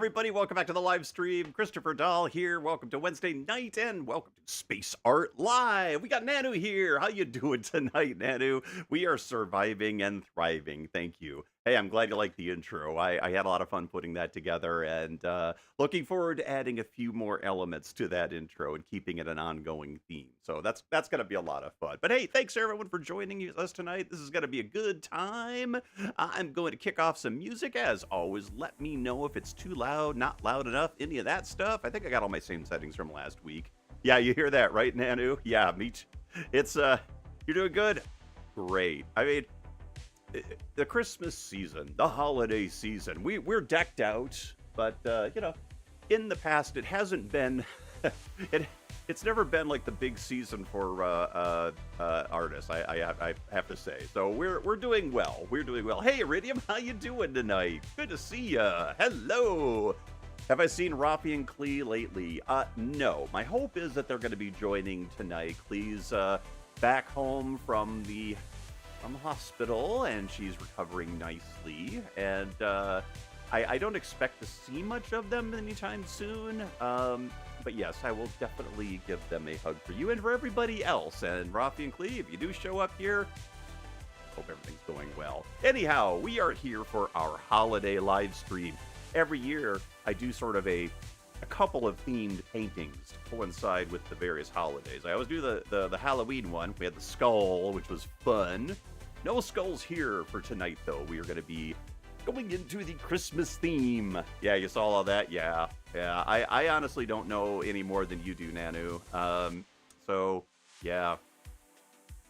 everybody, welcome back to the live stream. Christopher Dahl here. Welcome to Wednesday night and welcome to Space Art Live. We got Nanu here. How you doing tonight, Nanu? We are surviving and thriving. Thank you. Hey, I'm glad you liked the intro. I had a lot of fun putting that together and looking forward to adding a few more elements to that intro and keeping it an ongoing theme. So that's going to be a lot of fun. But hey, thanks everyone for joining us tonight. This is going to be a good time. I'm going to kick off some music. As always, let me know if it's too loud, not loud enough, any of that stuff. I think I got all my same settings from last week. Yeah, you hear that, right, Nanu? Yeah, me too. It's, you're doing good? Great. I mean, the Christmas season, the holiday season, we're decked out, but, you know, in the past, it hasn't been, it's never been like the big season for artists, I have to say. So we're doing well. We're doing well. Hey, Iridium, how you doing tonight? Good to see ya. Hello. Have I seen Rafi and Klee lately? No. My hope is that they're going to be joining tonight. Klee's back home from the hospital, and she's recovering nicely. And I don't expect to see much of them anytime soon. But yes, I will definitely give them a hug for you and for everybody else. And Rafi and Klee, if you do show up here, hope everything's going well. Anyhow, we are here for our holiday live stream. Every year, I do sort of a couple of themed paintings to coincide with the various holidays. I always do the Halloween one. We had the skull, which was fun. No skulls here for tonight, though. We are going to be going into the Christmas theme. Yeah, you saw all that? Yeah. I honestly don't know any more than you do, Nanu. So, yeah.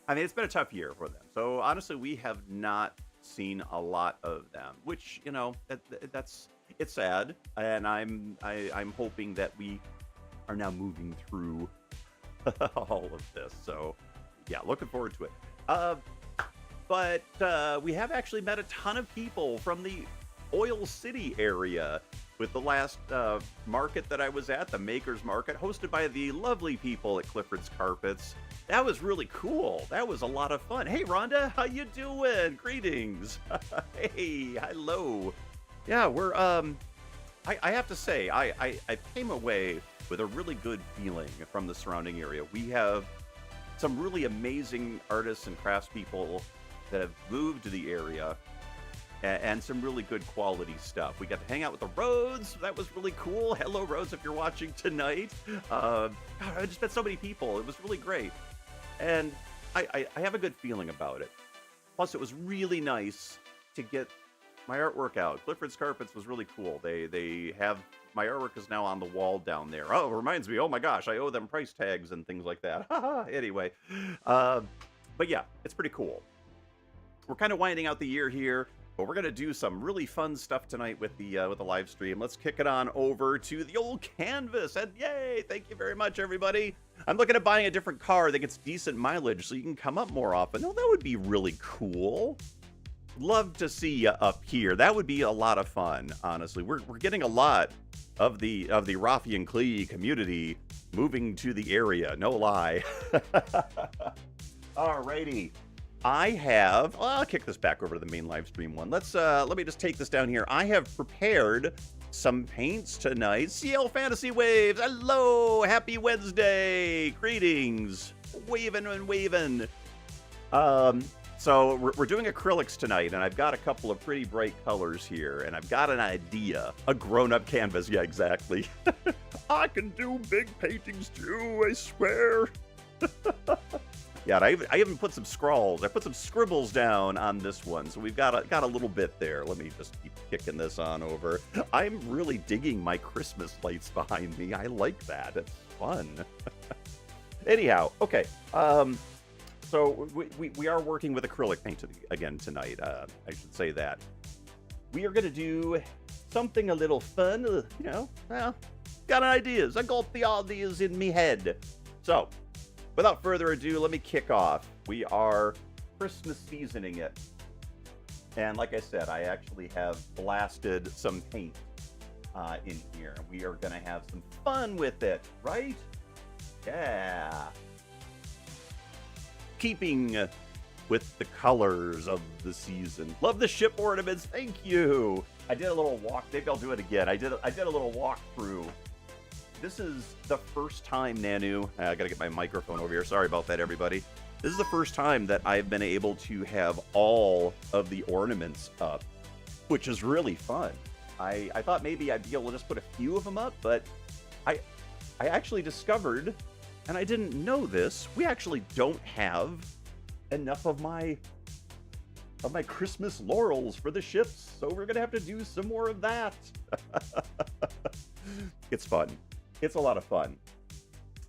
I mean, it's been a tough year for them. So, honestly, we have not seen a lot of them, which, you know, it's sad. And I'm hoping that we are now moving through all of this. So, yeah, looking forward to it. But we have actually met a ton of people from the Oil City area with the last market that I was at, the Makers Market, hosted by the lovely people at Clifford's Carpets. That was really cool. That was a lot of fun. Hey, Rhonda, how you doing? Greetings. Hey, hello. Yeah, we're, I have to say, I came away with a really good feeling from the surrounding area. We have some really amazing artists and craftspeople that have moved to the area, and some really good quality stuff. We got to hang out with the Rhodes. That was really cool. Hello, Rhodes, if you're watching tonight. God, I just met so many people. It was really great. And I have a good feeling about it. Plus, it was really nice to get my artwork out. Clifford's Carpets was really cool. They have, my artwork is now on the wall down there. Oh, it reminds me, oh my gosh, I owe them price tags and things like that. Anyway, but yeah, it's pretty cool. We're kind of winding out the year here, but we're going to do some really fun stuff tonight with the live stream. Let's kick it on over to the old canvas, and yay, thank you very much, everybody. I'm looking at buying a different car that gets decent mileage so you can come up more often. Oh, that would be really cool. Love to see you up here. That would be a lot of fun, honestly. We're getting a lot of the Rafi and Klee community moving to the area, no lie. Alrighty. I'll kick this back over to the main live stream one. Let me just take this down here. I have prepared some paints tonight. CL Fantasy Waves, hello, happy Wednesday, greetings, waving and waving. So we're doing acrylics tonight, and I've got a couple of pretty bright colors here, and I've got an idea. A grown-up canvas, yeah, exactly. I can do big paintings too, I swear. Yeah, I even put some scrawls. I put some scribbles down on this one, so we've got a little bit there. Let me just keep kicking this on over. I'm really digging my Christmas lights behind me. I like that. It's fun. Anyhow, okay. So we are working with acrylic paint again tonight. I should say that. We are going to do something a little fun. You know, well, got ideas. I got the ideas in me head. So, without further ado, let me kick off. We are Christmas seasoning it. And like I said, I actually have blasted some paint in here. We are going to have some fun with it, right? Yeah. Keeping with the colors of the season. Love the ship ornaments. Thank you. I did a little walk. Maybe I'll do it again. I did a little walkthrough. This is the first time, Nanu. I gotta get my microphone over here. Sorry about that, everybody. This is the first time that I've been able to have all of the ornaments up, which is really fun. I thought maybe I'd be able to just put a few of them up, but I actually discovered, and I didn't know this, we actually don't have enough of my Christmas laurels for the ships, so we're gonna have to do some more of that. It's fun. It's a lot of fun.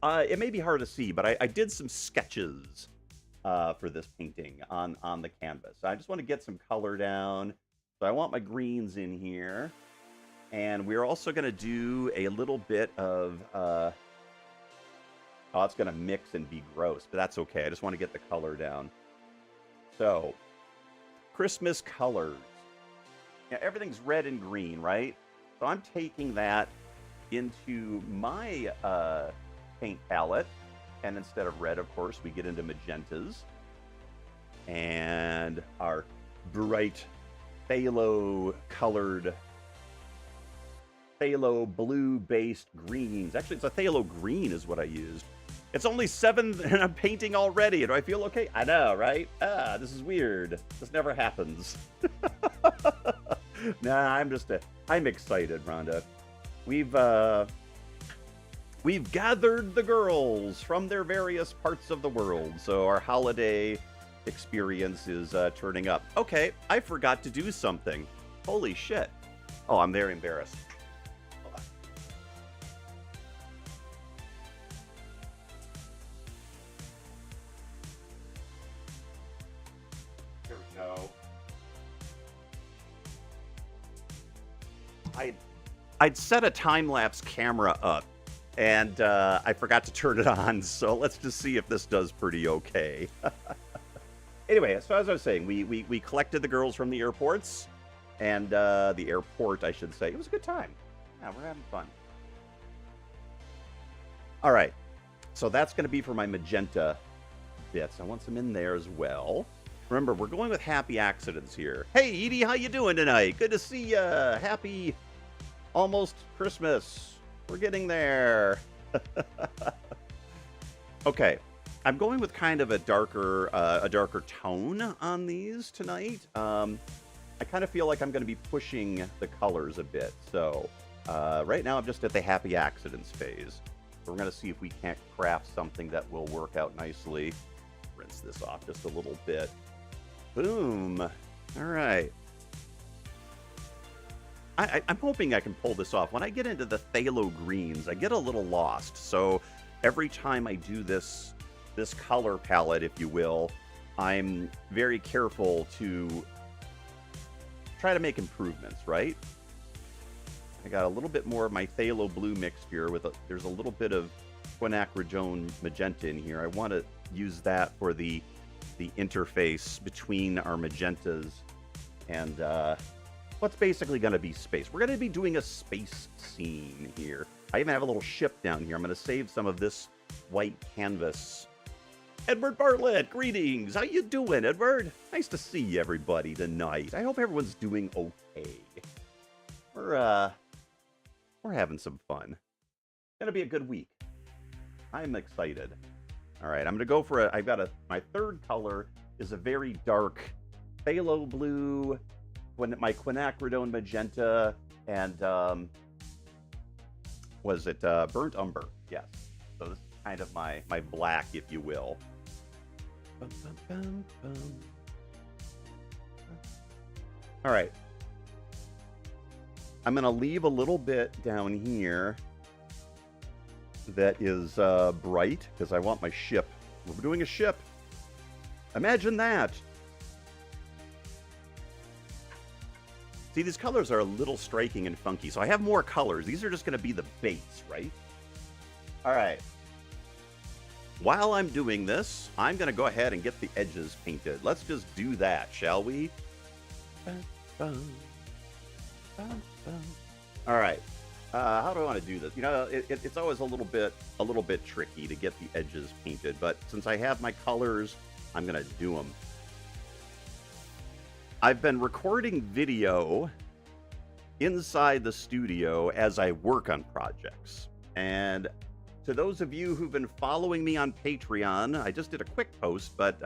It may be hard to see, but I did some sketches for this painting on the canvas. I just want to get some color down. So I want my greens in here. And we're also going to do a little bit of... oh, it's going to mix and be gross, but that's okay. I just want to get the color down. So, Christmas colors. Yeah, everything's red and green, right? So I'm taking that into my paint palette. And instead of red, of course, we get into magentas. And our bright phthalo-colored, phthalo blue-based greens. Actually, it's a phthalo green is what I used. It's only 7 and I'm painting already. Do I feel okay? I know, right? This is weird. This never happens. Nah, I'm excited, Rhonda. We've gathered the girls from their various parts of the world, so our holiday experience is turning up. Okay, I forgot to do something. Holy shit. Oh, I'm very embarrassed. Hold on. Here we go. I'd set a time-lapse camera up, and I forgot to turn it on, so let's just see if this does pretty okay. Anyway, so as I was saying, we collected the girls from the airports, and the airport, I should say. It was a good time. Yeah, we're having fun. All right, so that's going to be for my magenta bits. I want some in there as well. Remember, we're going with happy accidents here. Hey, Edie, how you doing tonight? Good to see you. Happy almost Christmas. We're getting there. Okay, I'm going with kind of a darker tone on these tonight. I kind of feel like I'm going to be pushing the colors a bit. So right now I'm just at the happy accidents phase. So we're going to see if we can't craft something that will work out nicely. Rinse this off just a little bit. Boom. All right. I'm hoping I can pull this off. When I get into the phthalo greens, I get a little lost. So every time I do this color palette, if you will, I'm very careful to try to make improvements, right? I got a little bit more of my phthalo blue mixture with there's a little bit of quinacridone magenta in here. I want to use that for the interface between our magentas and what's basically going to be space. We're going to be doing a space scene here. I even have a little ship down here. I'm going to save some of this white canvas. Edward Bartlett, greetings. How you doing, Edward? Nice to see everybody tonight. I hope everyone's doing okay. We're having some fun. It's going to be a good week. I'm excited. All right, I'm going to go for my third color is a very dark phthalo blue, my quinacridone magenta, and was it burnt umber? Yes. So this is kind of my black, if you will. Bum, bum, bum, bum. All right. I'm going to leave a little bit down here that is bright, because I want my ship. We're doing a ship. Imagine that. See, these colors are a little striking and funky, so I have more colors. These are just going to be the base, right? All right. While I'm doing this, I'm going to go ahead and get the edges painted. Let's just do that, shall we? All right. How do I want to do this? You know, it's always a little bit tricky to get the edges painted, but since I have my colors, I'm going to do them. I've been recording video inside the studio as I work on projects. And to those of you who've been following me on Patreon, I just did a quick post, but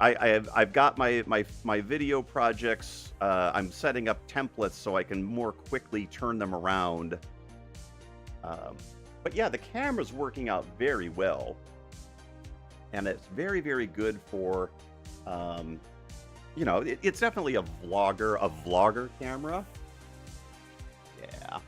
I've got my video projects. I'm setting up templates so I can more quickly turn them around. But yeah, the camera's working out very well, and it's very, very good for, you know, it's definitely a vlogger camera. Yeah.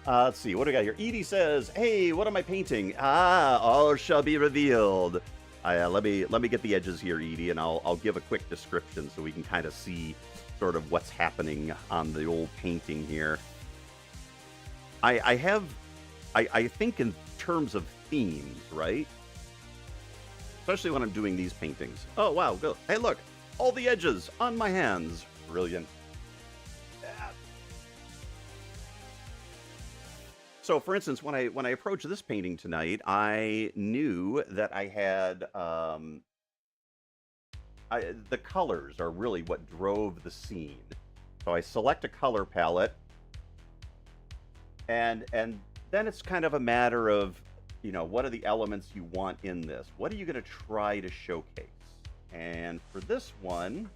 Let's see, what do we got here? Edie says, "Hey, what am I painting? Ah, all shall be revealed." Let me get the edges here, Edie, and I'll give a quick description so we can kind of see sort of what's happening on the old painting here. I think in terms of themes, right? Especially when I'm doing these paintings. Oh wow, go. Hey, look, all the edges on my hands. Brilliant. So, for instance, when I approached this painting tonight, I knew that I had the colors are really what drove the scene. So I select a color palette, and then it's kind of a matter of, you know, what are the elements you want in this? What are you going to try to showcase? And for this one,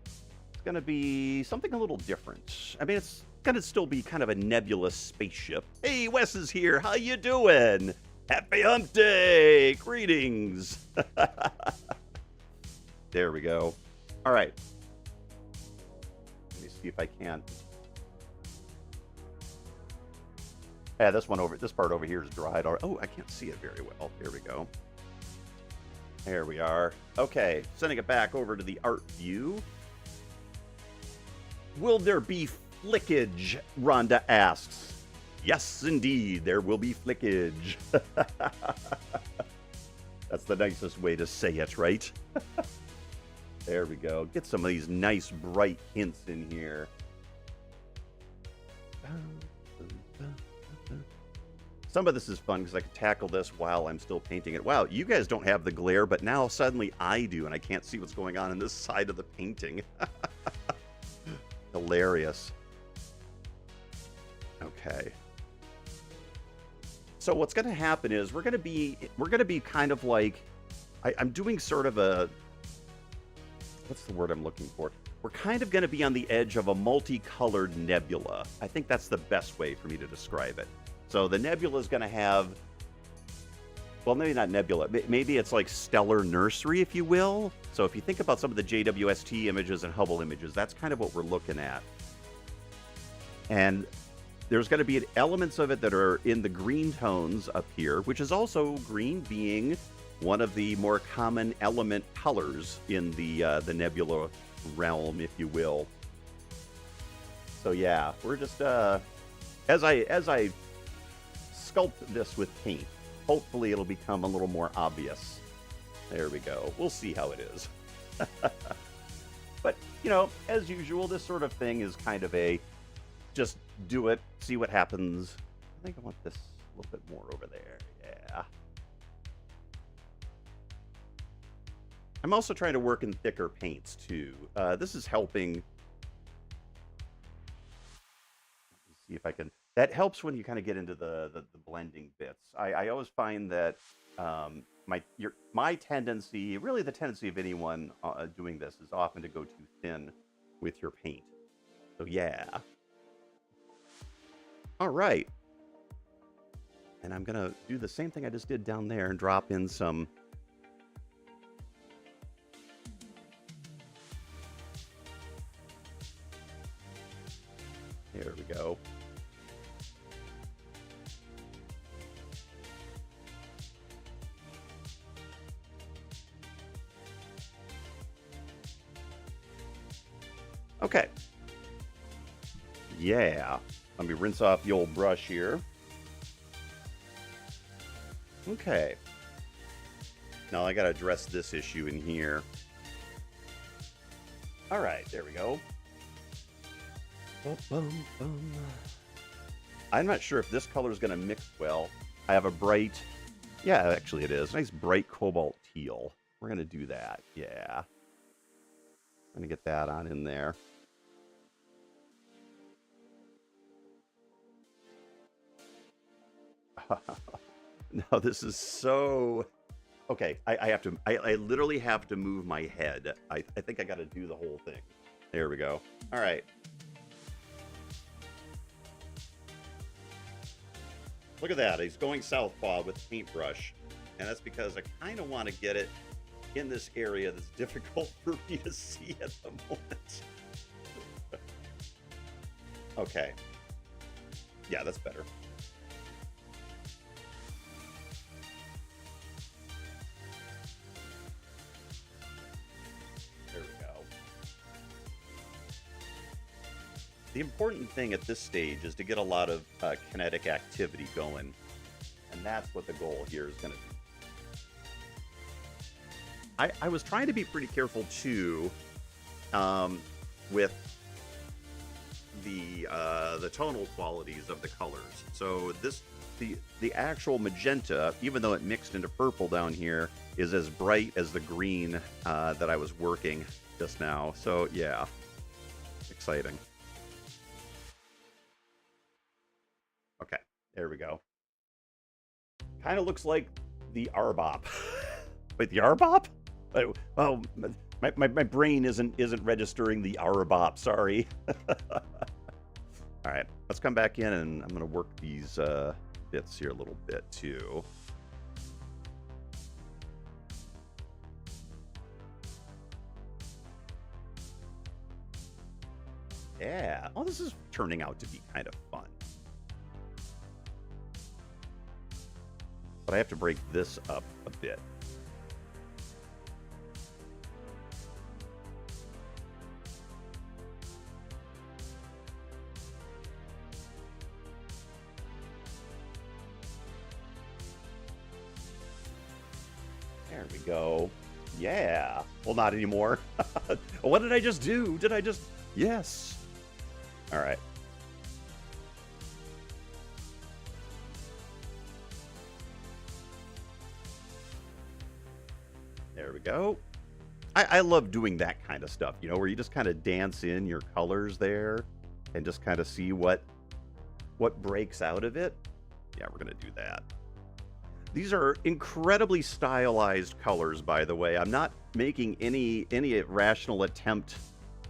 it's going to be something a little different. I mean, it's gonna still be kind of a nebulous spaceship. Hey, Wes is here. How you doing? Happy Hump Day! Greetings. There we go. All right. Let me see if I can. Yeah, this part over here is dried. Oh, I can't see it very well. There we go. There we are. Okay, sending it back over to the art view. Will there be flickage? Rhonda asks. Yes, indeed, there will be flickage. That's the nicest way to say it, right? There we go. Get some of these nice bright hints in here. Some of this is fun because I can tackle this while I'm still painting it. Wow, you guys don't have the glare, but now suddenly I do, and I can't see what's going on this side of the painting. Hilarious. Okay. So what's going to happen is we're going to be kind of like, I'm doing sort of a, what's the word I'm looking for? We're kind of going to be on the edge of a multicolored nebula. I think that's the best way for me to describe it. So the nebula is going to have, well, maybe not nebula. Maybe it's like stellar nursery, if you will. So if you think about some of the JWST images and Hubble images, that's kind of what we're looking at. And there's going to be elements of it that are in the green tones up here, which is also green being one of the more common element colors in the nebula realm, if you will. So yeah, we're just as I sculpt this with paint, hopefully it'll become a little more obvious. There we go. We'll see how it is. But, you know, as usual, this sort of thing is kind of a just do it, see what happens. I think I want this a little bit more over there. Yeah. I'm also trying to work in thicker paints too. This is helping. Let me see if I can. That helps when you kind of get into the blending bits. I always find that my tendency, really the tendency of anyone doing this, is often to go too thin with your paint. So yeah. All right. And I'm going to do the same thing I just did down there and drop in some. There we go. Okay. Yeah. Let me rinse off the old brush here. Okay. Now I got to address this issue in here. All right, there we go. I'm not sure if this color is going to mix well. I have a bright, yeah, actually it is. Nice bright cobalt teal. We're going to do that, yeah. I'm gonna get that on in there. No, this is so... Okay, I have to... I literally have to move my head. I think I got to do the whole thing. There we go. All right. Look at that. He's going southpaw with paintbrush. And that's because I kind of want to get it in this area that's difficult for me to see at the moment. Okay. Yeah, that's better. There we go. The important thing at this stage is to get a lot of kinetic activity going. And that's what the goal here is going to be. I was trying to be pretty careful too with the tonal qualities of the colors. So the actual magenta, even though it mixed into purple down here, is as bright as the green that I was working just now. So yeah, exciting. Okay, there we go. Kind of looks like the Arbop. Wait, the Arbop? Oh, my brain isn't registering the Arbop. Sorry. All right, let's come back in, and I'm gonna work these bits here a little bit too. Yeah. Oh, this is turning out to be kind of fun. But I have to break this up a bit. There we go. Yeah. Well, not anymore. What did I just do? Did I just... Yes. All right. There we go. I love doing that kind of stuff, you know, where you just kind of dance in your colors there and just kind of see what breaks out of it. Yeah, we're going to do that. These are incredibly stylized colors, by the way. I'm not making any rational attempt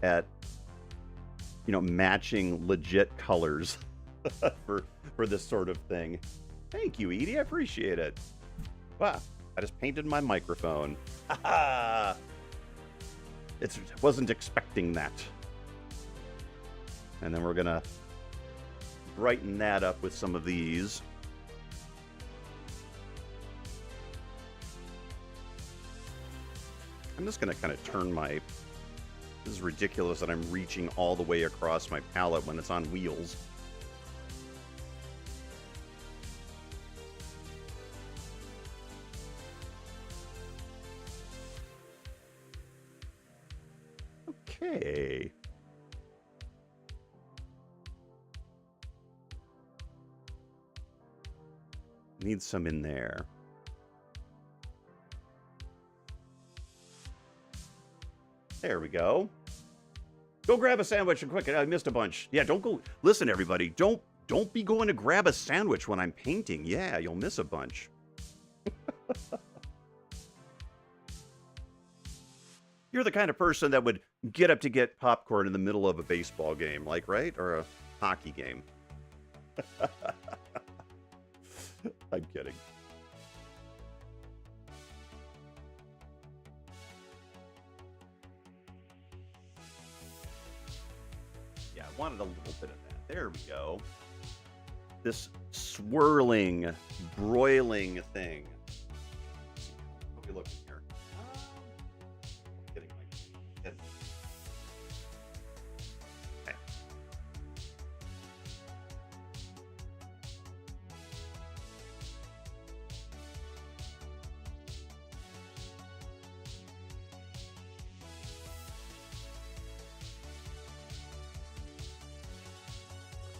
at, you know, matching legit colors for this sort of thing. Thank you, Edie. I appreciate it. Wow, I just painted my microphone. Wasn't expecting that. And then we're gonna brighten that up with some of these. I'm just gonna kind of turn my... This is ridiculous that I'm reaching all the way across my palette when it's on wheels. Okay. Need some in there. There we go. Go grab a sandwich and quick. I missed a bunch. Yeah, don't go. Listen, everybody. Don't be going to grab a sandwich when I'm painting. Yeah, you'll miss a bunch. You're the kind of person that would get up to get popcorn in the middle of a baseball game, like, right? Or a hockey game. I'm kidding. Yeah, I wanted a little bit of that. There we go. This swirling, broiling thing. What are we looking here? Getting my head. Okay.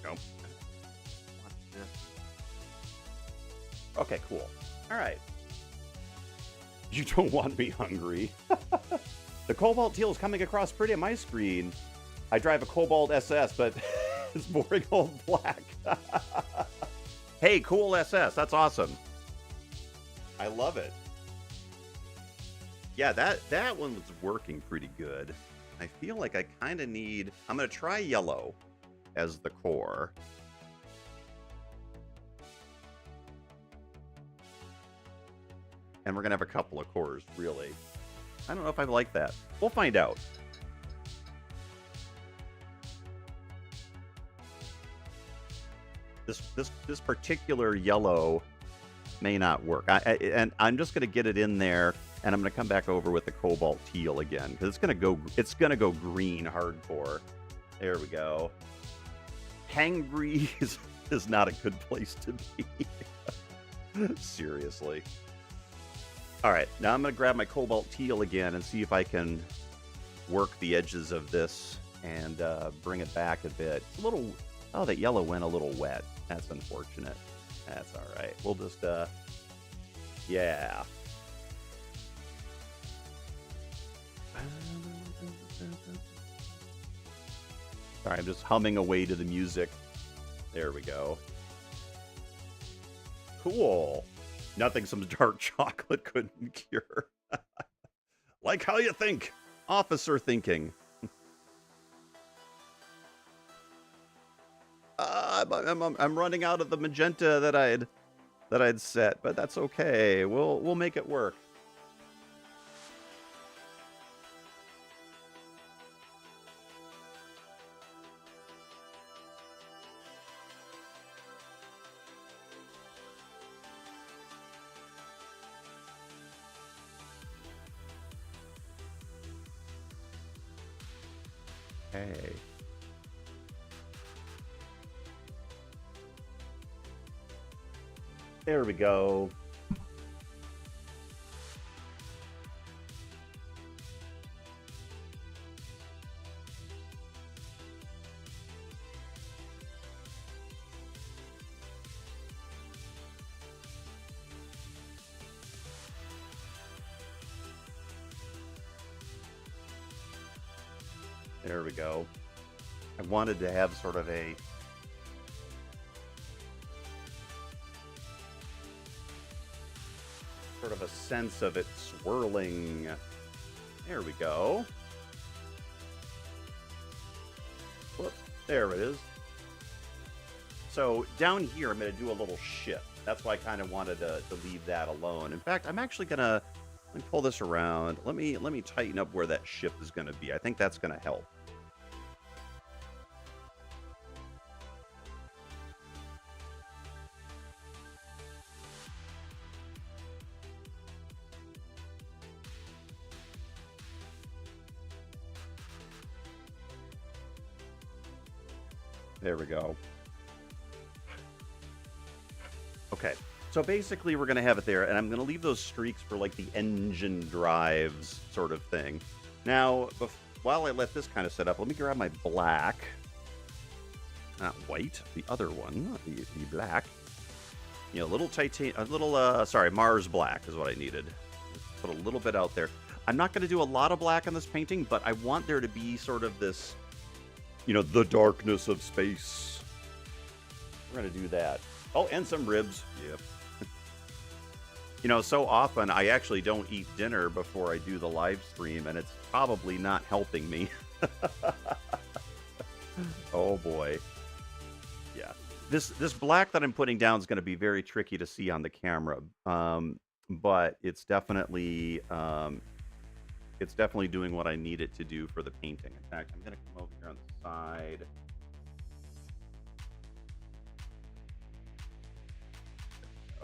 Go. Okay, cool. All right. You don't want me hungry. The Cobalt Teal is coming across pretty on my screen. I drive a Cobalt SS, but it's boring old black. Hey, cool SS. That's awesome. I love it. Yeah, that one was working pretty good. I feel like I kind of need... I'm going to try yellow as the core. And we're going to have a couple of cores, really. I don't know if I like that. We'll find out. This particular yellow may not work. And I'm just going to get it in there, and I'm going to come back over with the Cobalt Teal again, because it's going to go green hardcore. There we go. Hangry is not a good place to be. Seriously. All right, now I'm going to grab my Cobalt Teal again and see if I can work the edges of this and bring it back a bit. It's a little... Oh, that yellow went a little wet. That's unfortunate. That's all right. We'll just, yeah. Sorry, I'm just humming away to the music. There we go. Cool. Nothing some dark chocolate couldn't cure. Like how you think. Officer thinking. I'm running out of the magenta that I'd set, but that's okay. We'll make it work. Okay. There we go. There we go. I wanted to have sort of a sense of it swirling. There we go. Whoop, there it is. So down here, I'm going to do a little shift. That's why I kind of wanted to leave that alone. In fact, I'm actually going to pull this around. Let me tighten up where that shift is going to be. I think that's going to help. There we go. Okay, so basically we're going to have it there, and I'm going to leave those streaks for like the engine drives sort of thing. Now, while I let this kind of set up, let me grab my black. Not white, the other one, the black. You know, sorry, Mars black is what I needed. Put a little bit out there. I'm not going to do a lot of black on this painting, but I want there to be sort of this, you know, the darkness of space. We're going to do that. Oh, and some ribs. Yep. You know, so often I actually don't eat dinner before I do the live stream, and it's probably not helping me. Oh, boy. Yeah. This black that I'm putting down is going to be very tricky to see on the camera, but it's definitely doing what I need it to do for the painting. In fact, I'm going to come over here on the side.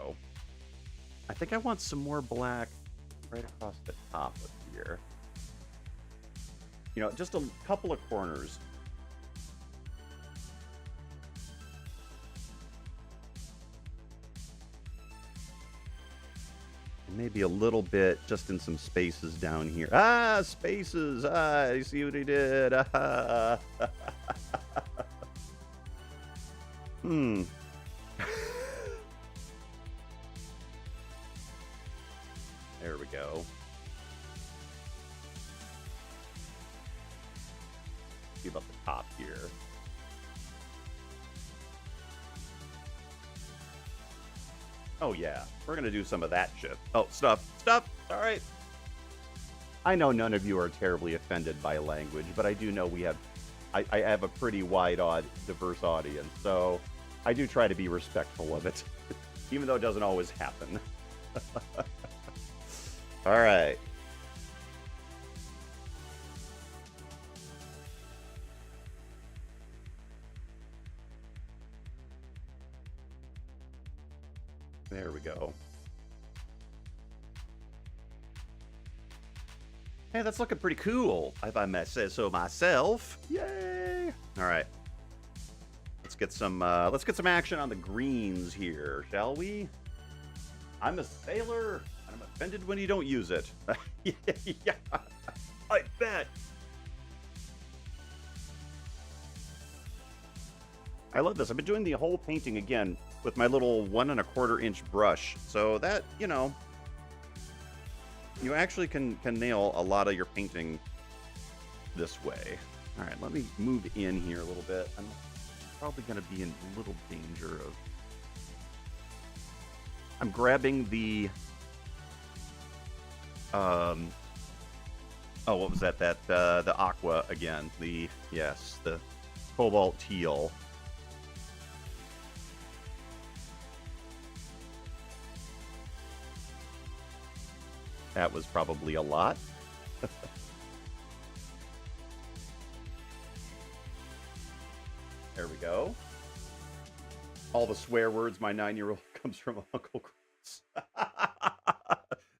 Oh, I think I want some more black right across the top of here. You know, just a couple of corners. Maybe a little bit just in some spaces down here. Ah, spaces. Ah, you see what he did? Ah. Hmm. There we go. see about the top here. Oh yeah, we're gonna do some of that shit. Oh, stuff. All right. I know none of you are terribly offended by language, but I do know I have a pretty diverse audience, so I do try to be respectful of it, even though it doesn't always happen. All right. There we go. Hey, that's looking pretty cool, if I may say so myself. Yay! All right. Let's get some action on the greens here, shall we? I'm a sailor, and I'm offended when you don't use it. Yeah, I bet. I love this. I've been doing the whole painting again with my little 1 1/4 inch brush, so that, you know, you actually can nail a lot of your painting this way. All right, let me move in here a little bit. I'm probably going to be in a little danger of... I'm grabbing the... oh, what was that? The aqua again. The cobalt teal. That was probably a lot. There we go. All the swear words my 9-year-old comes from Uncle Chris.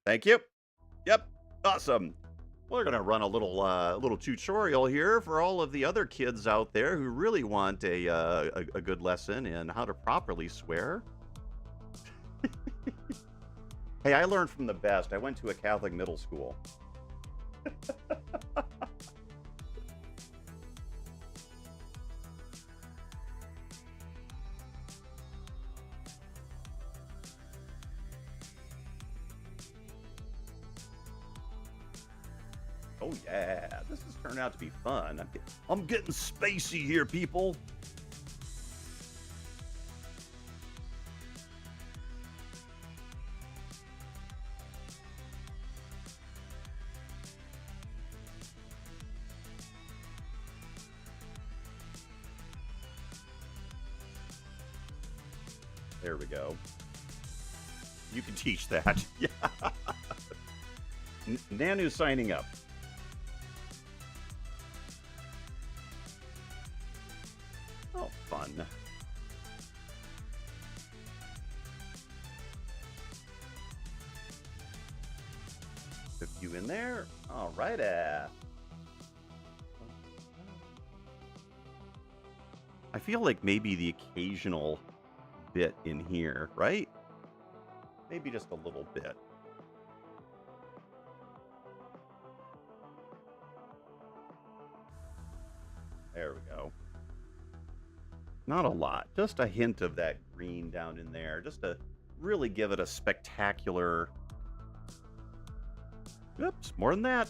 Thank you. Yep. Awesome. We're going to run a little tutorial here for all of the other kids out there who really want a good lesson in how to properly swear. Hey, I learned from the best. I went to a Catholic middle school. Oh yeah, this has turned out to be fun. I'm getting spacey here, people. There we go. You can teach that. Yeah. Nanu signing up. Oh, fun. Put you in there. All right. I feel like maybe the occasional bit in here, right? Maybe just a little bit. There we go. Not a lot, just a hint of that green down in there, just to really give it a spectacular... Oops, more than that.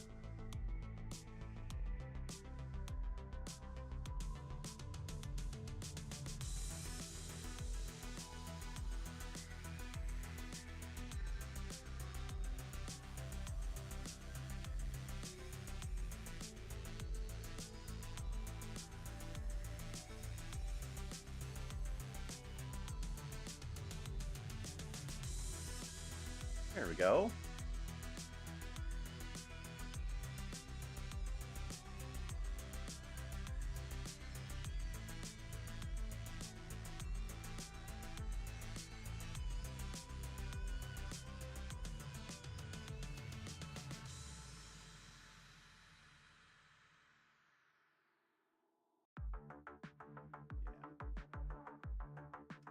There we go.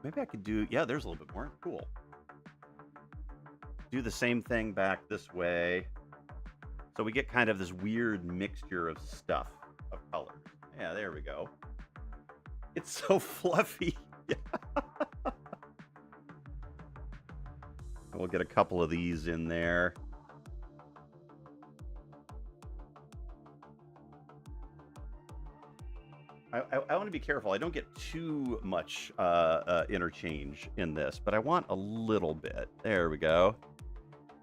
Maybe I could do... Yeah, there's a little bit more. Cool. Do the same thing back this way. So we get kind of this weird mixture of stuff, of colors. Yeah, there we go. It's so fluffy. We'll get a couple of these in there. I want to be careful. I don't get too much interchange in this, but I want a little bit. There we go.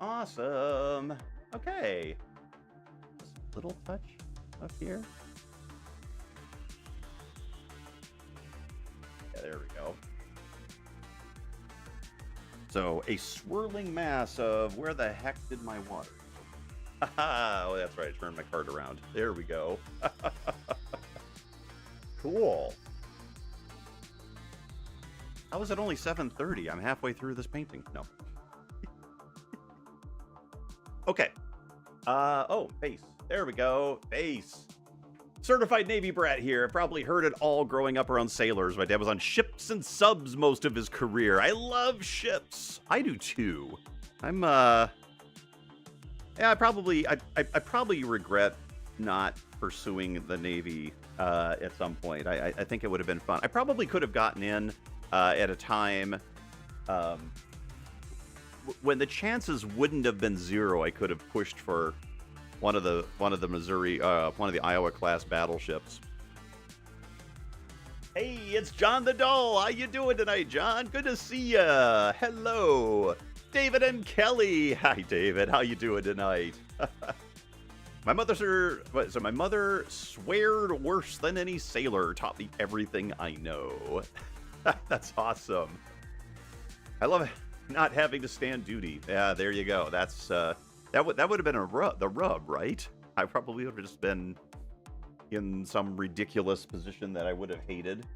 Awesome. Okay. Just a little touch up here. Yeah, there we go. So a swirling mass of where the heck did my water go? Oh, that's right. I turned my card around. There we go. Cool. How is it only 7:30? I'm halfway through this painting. No. Okay. Oh, base. There we go. Base. Certified Navy brat here. Probably heard it all growing up around sailors. My dad was on ships and subs most of his career. I love ships. I do too. I'm yeah, I probably regret not pursuing the Navy at some point. I think it would have been fun. I probably could have gotten in at a time when the chances wouldn't have been zero. I could have pushed for one of the Missouri, one of the Iowa class battleships. Hey, it's John the Doll. How you doing tonight, John? Good to see ya. Hello, David and Kelly. Hi, David. How you doing tonight? My mother sweared worse than any sailor. Taught me everything I know. That's awesome. I love it. Not having to stand duty. Yeah, there you go. That's that would have been the rub, right? I probably would have just been in some ridiculous position that I would have hated.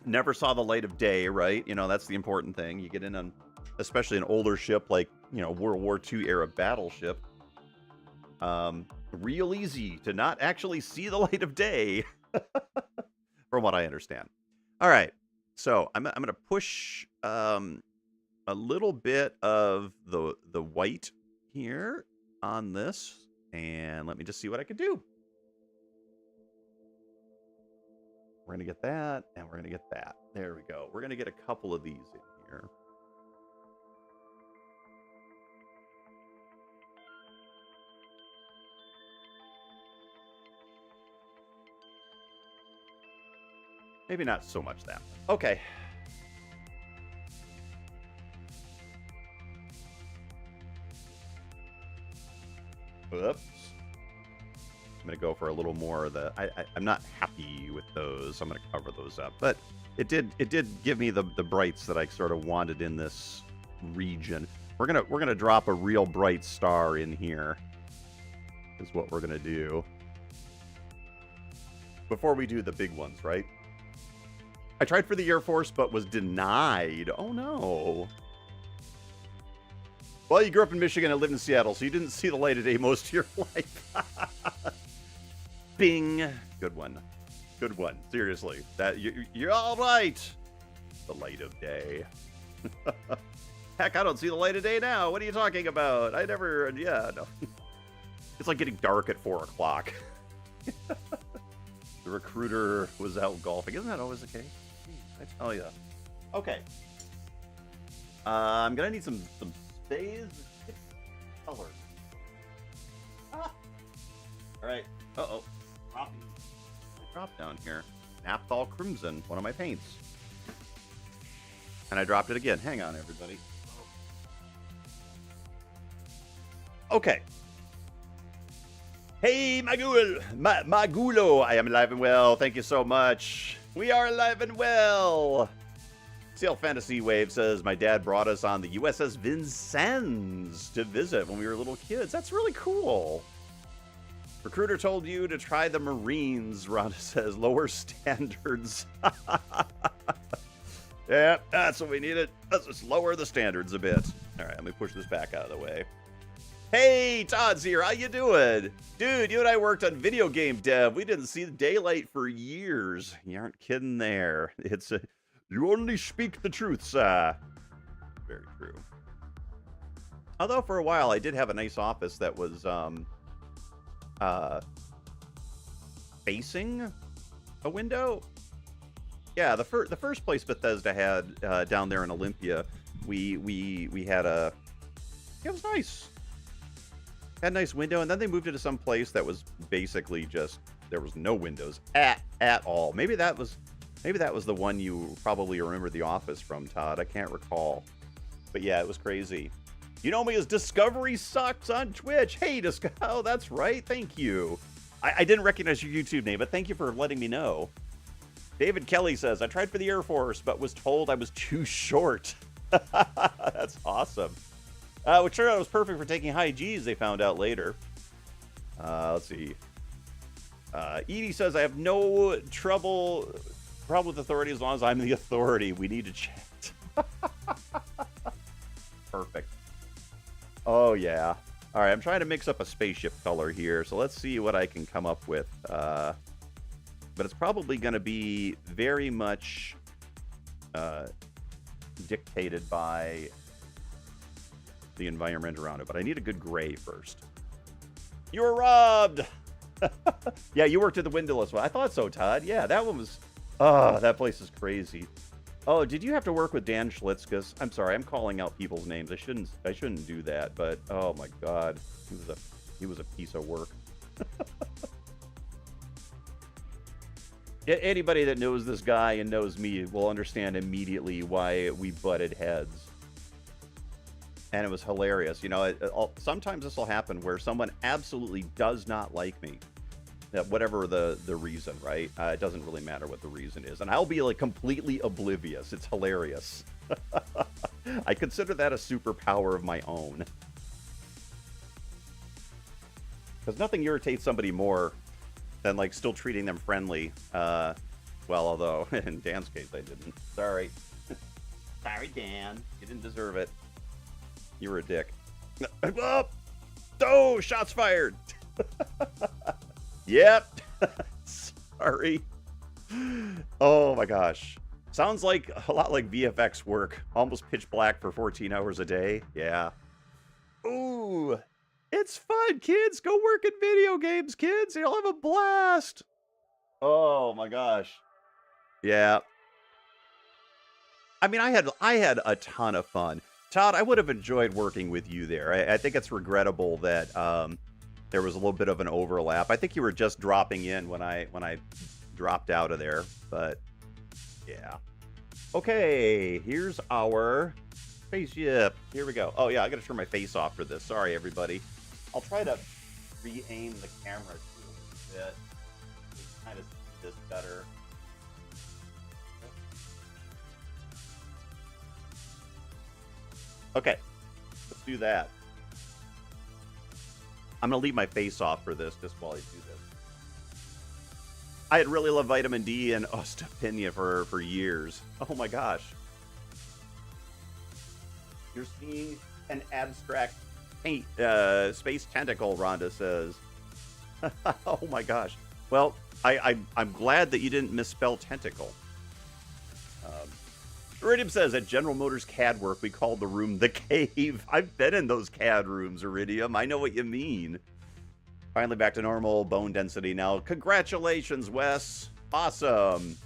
Never saw the light of day, right? You know, that's the important thing. You get in on, especially an older ship like, you know, World War II era battleship. Real easy to not actually see the light of day, from what I understand. All right, so I'm gonna push a little bit of the white here on this, and let me just see what I can do. We're gonna get that, and we're gonna get that. There we go. We're gonna get a couple of these in here. Maybe not so much that. Okay. Oops. I'm going to go for a little more of the... I'm not happy with those. I'm going to cover those up. But it did give me the brights that I sort of wanted in this region. We're gonna drop a real bright star in here. Is what we're going to do. Before we do the big ones, right? I tried for the Air Force, but was denied. Oh, no. Well, you grew up in Michigan and lived in Seattle, so you didn't see the light of day most of your life. Bing. Good one. Good one. Seriously. You're all right. The light of day. Heck, I don't see the light of day now. What are you talking about? I never... Yeah, no. It's like getting dark at 4 o'clock. The recruiter was out golfing. Isn't that always the case? I tell ya. Okay. I'm gonna need some stays. Color. Ah. All right. Uh-oh. Drop down here. Naphthol Crimson, one of my paints. And I dropped it again. Hang on, everybody. Okay. Hey, Magulo, I am alive and well. Thank you so much. We are alive and well. Sail Fantasy Wave says, my dad brought us on the USS Vincennes to visit when we were little kids. That's really cool. Recruiter told you to try the Marines. Rhonda says, lower standards. Yeah, that's what we needed. Let's just lower the standards a bit. All right, let me push this back out of the way. Hey, Todd's here. How you doing? Dude, you and I worked on video game dev. We didn't see the daylight for years. You aren't kidding there. It's a, you only speak the truth, sir. Very true. Although for a while I did have a nice office that was facing a window. Yeah, the first place Bethesda had down there in Olympia, we had a, it was nice. Had a nice window, and then they moved it to some place that was basically just, there was no windows at at all. Maybe that was the one you probably remember The Office from, Todd. I can't recall. But yeah, it was crazy. You know me as Discovery Sucks on Twitch. Hey, oh, that's right. Thank you. I didn't recognize your YouTube name, but thank you for letting me know. David Kelly says, I tried for the Air Force, but was told I was too short. That's awesome. Which turned out was perfect for taking high G's, they found out later. Let's see. Edie says, I have no problem with authority as long as I'm the authority. We need to chat. Perfect. Oh, yeah. All right, I'm trying to mix up a spaceship color here, so let's see what I can come up with. But it's probably going to be very much dictated by the environment around it. But I need a good gray first. You were robbed! Yeah, you worked at the windowless one. I thought so, Todd. Yeah, that one was... Oh, that place is crazy. Oh, did you have to work with Dan Schlitzkus? I'm sorry, I'm calling out people's names. I shouldn't do that, but oh my god. He was a piece of work. Anybody that knows this guy and knows me will understand immediately why we butted heads. And it was hilarious. You know, sometimes this will happen where someone absolutely does not like me. Whatever the reason, right? It doesn't really matter what the reason is. And I'll be like completely oblivious. It's hilarious. I consider that a superpower of my own. Because nothing irritates somebody more than like still treating them friendly. Well, although in Dan's case I didn't. Sorry. Sorry, Dan. You didn't deserve it. You were a dick. Oh, shots fired. Yep. Sorry. Oh my gosh. Sounds like a lot like VFX work. Almost pitch black for 14 hours a day. Yeah. Ooh. It's fun, kids. Go work in video games, kids. You'll have a blast. Oh my gosh. Yeah. I mean, I had a ton of fun. Todd, I would have enjoyed working with you there. I think it's regrettable that there was a little bit of an overlap. I think you were just dropping in when I dropped out of there, but yeah. Okay, here's our spaceship. Here we go. Oh yeah, I gotta turn my face off for this. Sorry, everybody. I'll try to re-aim the camera to a bit. Kind of see this better. Okay, let's do that. I'm going to leave my face off for this just while I do this. I had really loved Vitamin D and osteopenia for years. Oh my gosh. You're seeing an abstract paint, space tentacle, Rhonda says. Oh my gosh. Well, I'm glad that you didn't misspell tentacle. Iridium says, at General Motors CAD work, we called the room the cave. I've been in those CAD rooms, Iridium. I know what you mean. Finally back to normal bone density now. Congratulations, Wes. Awesome.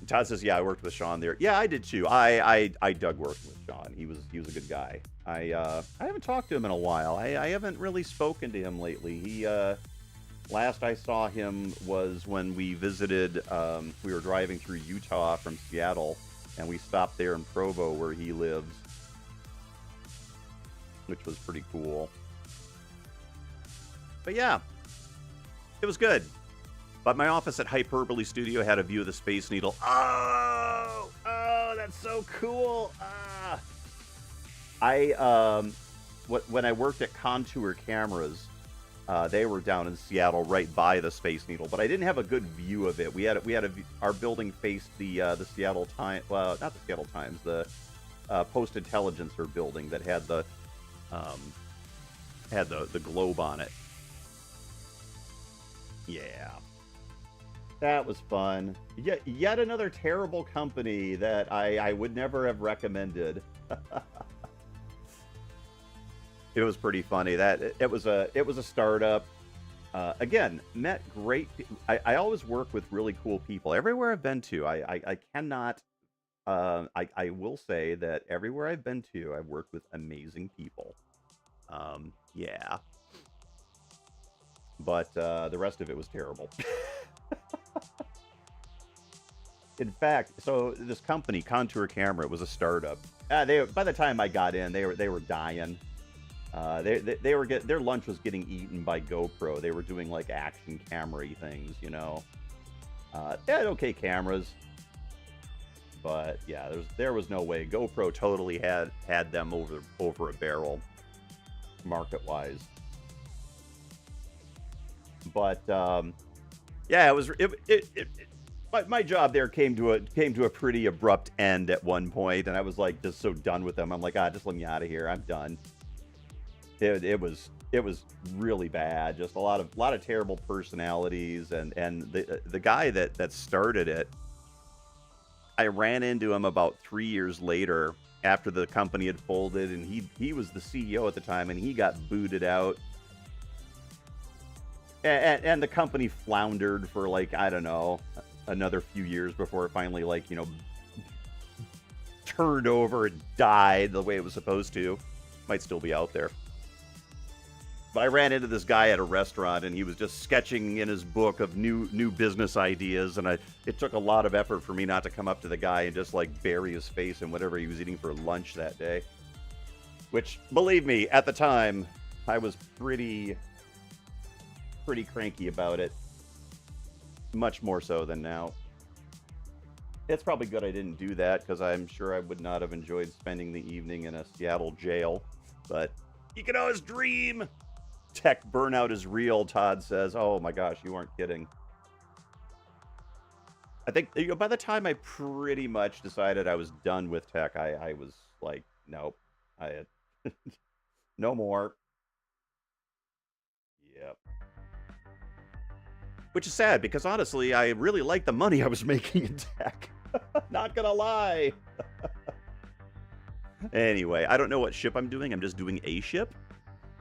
Todd says, yeah, I worked with Sean there. Yeah, I did too. I dug working with Sean. He was a good guy. I haven't talked to him in a while. I haven't really spoken to him lately. He last I saw him was when we visited, we were driving through Utah from Seattle, and we stopped there in Provo where he lives, which was pretty cool. But yeah, it was good. But my office at Hyperbole Studio had a view of the Space Needle. Oh, that's so cool. When I worked at Contour Cameras, they were down in Seattle, right by the Space Needle, but I didn't have a good view of it. Our building faced the Seattle Times, well, not the Seattle Times, the Post Intelligencer building that had the globe on it. Yeah, that was fun. Yet another terrible company that I would never have recommended. It was pretty funny. That it was a startup. Again, met great. I always work with really cool people everywhere I've been to. I cannot. I will say that everywhere I've been to, I've worked with amazing people. Yeah. But the rest of it was terrible. In fact, so this company, Contour Camera, it was a startup. They by the time I got in, they were dying. They were their lunch was getting eaten by GoPro. They were doing like action camera things, you know. They had okay cameras, but yeah, there was no way. GoPro totally had them over a barrel, market wise. But yeah, my job there came to a pretty abrupt end at one point, and I was like just so done with them. I'm like, just let me out of here. I'm done. It was really bad. Just a lot of terrible personalities, and the guy that started it, I ran into him about 3 years later after the company had folded, and he was the CEO at the time, and he got booted out. And the company floundered for like, I don't know, another few years before it finally, like, you know, turned over and died the way it was supposed to. Might still be out there. But I ran into this guy at a restaurant, and he was just sketching in his book of new business ideas, and it took a lot of effort for me not to come up to the guy and just like bury his face in whatever he was eating for lunch that day. Which, believe me, at the time, I was pretty cranky about it. Much more so than now. It's probably good I didn't do that, because I'm sure I would not have enjoyed spending the evening in a Seattle jail. But you can always dream. Tech burnout is real, Todd says. Oh my gosh, you aren't kidding. I think, you know, by the time I pretty much decided I was done with tech, I was like, nope. I had no more. Yep. Which is sad, because honestly, I really liked the money I was making in tech. Not gonna lie. Anyway, I don't know what ship I'm doing. I'm just doing a ship.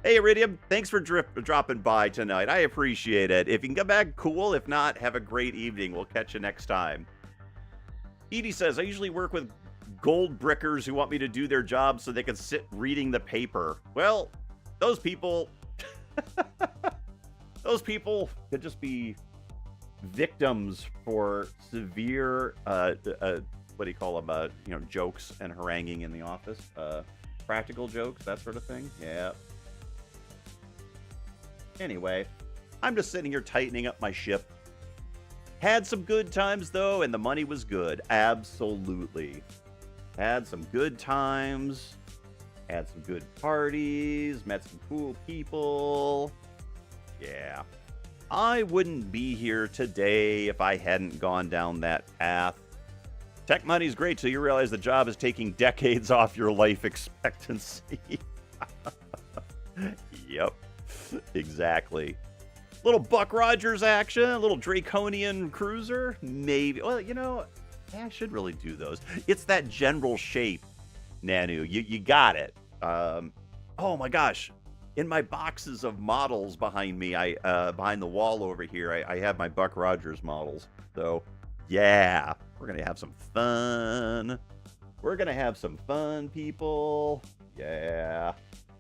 Hey, Iridium, thanks for dropping by tonight. I appreciate it. If you can come back, cool. If not, have a great evening. We'll catch you next time. Edie says, I usually work with gold brickers who want me to do their job so they can sit reading the paper. Well, those people... those people could just be victims for severe, what do you call them, you know, jokes and haranguing in the office. Practical jokes, that sort of thing. Yeah. Anyway, I'm just sitting here tightening up my ship. Had some good times, though, and the money was good. Absolutely. Had some good times. Had some good parties. Met some cool people. Yeah. I wouldn't be here today if I hadn't gone down that path. Tech money's great till you realize the job is taking decades off your life expectancy. Yep. Exactly. Little Buck Rogers action, a little Draconian cruiser, maybe. Well, you know, I should really do those. It's that general shape, Nanu. You got it. Oh my gosh. In my boxes of models behind me, behind the wall over here, I have my Buck Rogers models. So, yeah, we're going to have some fun. We're going to have some fun, people. Yeah.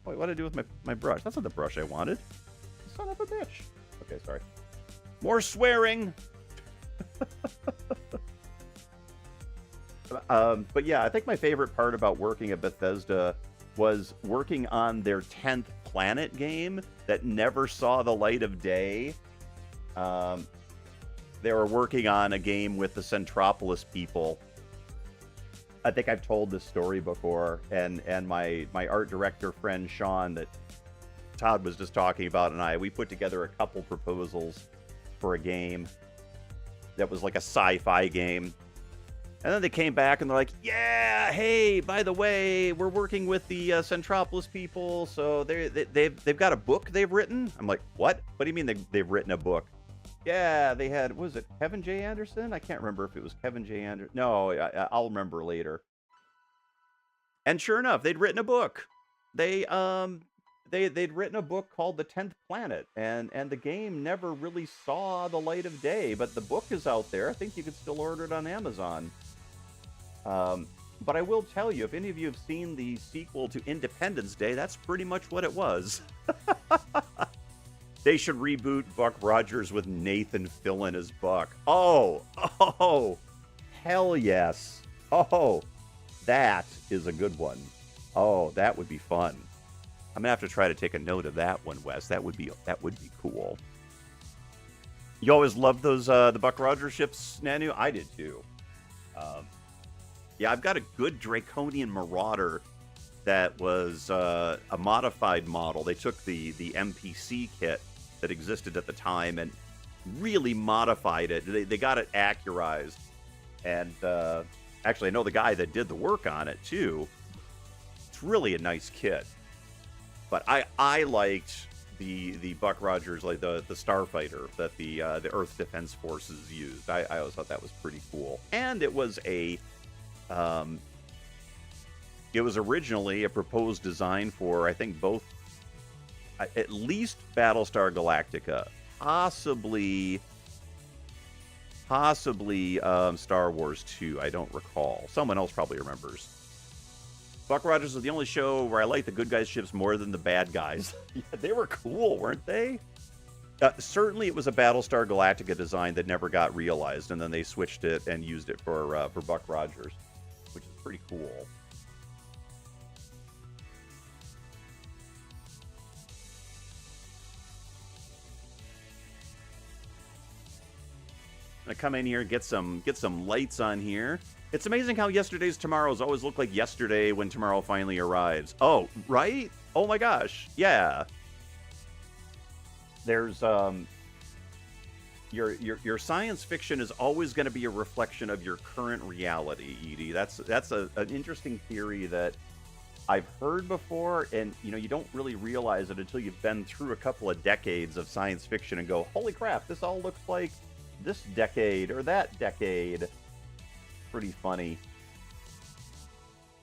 Wait, what did I do with my brush? That's not the brush I wanted. Son of a bitch. Okay, sorry. More swearing. But yeah, I think my favorite part about working at Bethesda was working on their 10th Planet game that never saw the light of day. They were working on a game with the Centropolis people. I think I've told this story before, and my art director friend Sean that Todd was just talking about and we put together a couple proposals for a game that was like a sci-fi game. And then they came back and they're like, yeah, hey, by the way, we're working with the Centropolis people, so they've got a book they've written. I'm like, what? What do you mean they've written a book? Yeah, they had, what was it, Kevin J. Anderson? I can't remember if it was Kevin J. Anderson. No, I'll remember later. And sure enough, they'd written a book. They'd written a book called The 10th Planet, and the game never really saw the light of day, but the book is out there. I think you could still order it on Amazon. But I will tell you, if any of you have seen the sequel to Independence Day, that's pretty much what it was. They should reboot Buck Rogers with Nathan Fillion as Buck. Oh, hell yes. Oh, that is a good one. Oh, that would be fun. I'm gonna have to try to take a note of that one, Wes. That would be cool. You always loved those the Buck Rogers ships, Nanu? I did too. Um, yeah, I've got a good Draconian Marauder that was a modified model. They took the MPC kit that existed at the time and really modified it. They got it accurized, and actually, I know the guy that did the work on it too. It's really a nice kit. But I liked the Buck Rogers, like the Starfighter that the Earth Defense Forces used. I always thought that was pretty cool, and it was a it was originally a proposed design for, I think, both, at least Battlestar Galactica, possibly Star Wars 2. I don't recall. Someone else probably remembers. Buck Rogers was the only show where I liked the good guys' ships more than the bad guys. Yeah, they were cool, weren't they? Certainly, it was a Battlestar Galactica design that never got realized, and then they switched it and used it for Buck Rogers, which is pretty cool. I'm gonna come in here and get some lights on here. It's amazing how yesterday's tomorrows always look like yesterday when tomorrow finally arrives. Oh, right? Oh my gosh. Yeah. There's your science fiction is always going to be a reflection of your current reality, Edie. That's an interesting theory that I've heard before, and you don't really realize it until you've been through a couple of decades of science fiction and go, holy crap, this all looks like this decade or that decade. Pretty funny.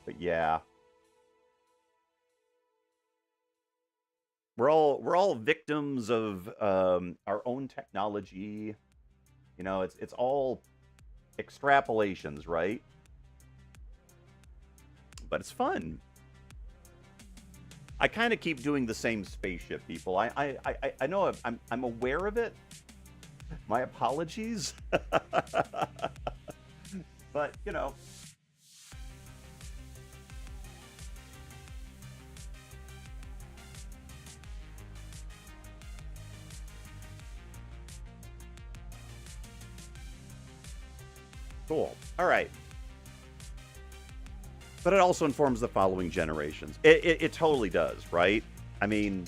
But yeah. We're all victims of our own technology. It's all extrapolations, right? But it's fun. I kind of keep doing the same spaceship, people. I know I'm aware of it. My apologies. But, cool. All right. But it also informs the following generations. It totally does, right? I mean,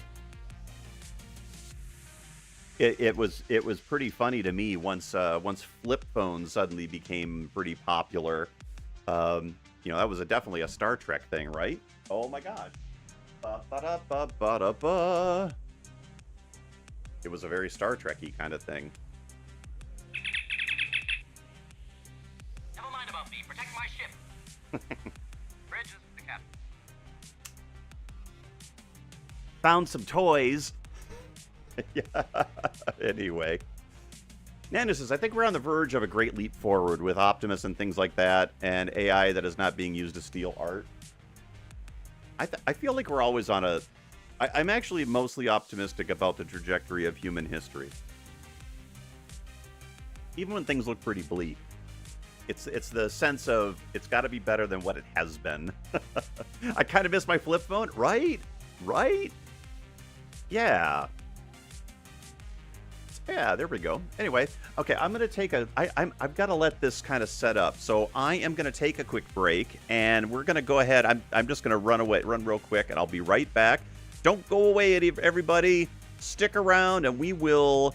it was pretty funny to me once flip phones suddenly became pretty popular. That was definitely a Star Trek thing, right? Oh my gosh. Ba-ba-da-ba-ba-da-ba. It was a very Star Trek-y kind of thing. Never mind about me. Protect my ship. Bridges, the captain. Found some toys. Yeah. Anyway. Nana says, I think we're on the verge of a great leap forward with Optimus and things like that, and AI that is not being used to steal art. I feel like we're always on a... I'm actually mostly optimistic about the trajectory of human history. Even when things look pretty bleak. It's the sense of, it's got to be better than what it has been. I kind of miss my flip phone. Right? Right? Yeah. Yeah, there we go. Anyway, okay, I'm going to take I've got to let this kind of set up. So I am going to take a quick break, and we're going to go ahead. I'm just going to run real quick, and I'll be right back. Don't go away, everybody. Stick around, and we will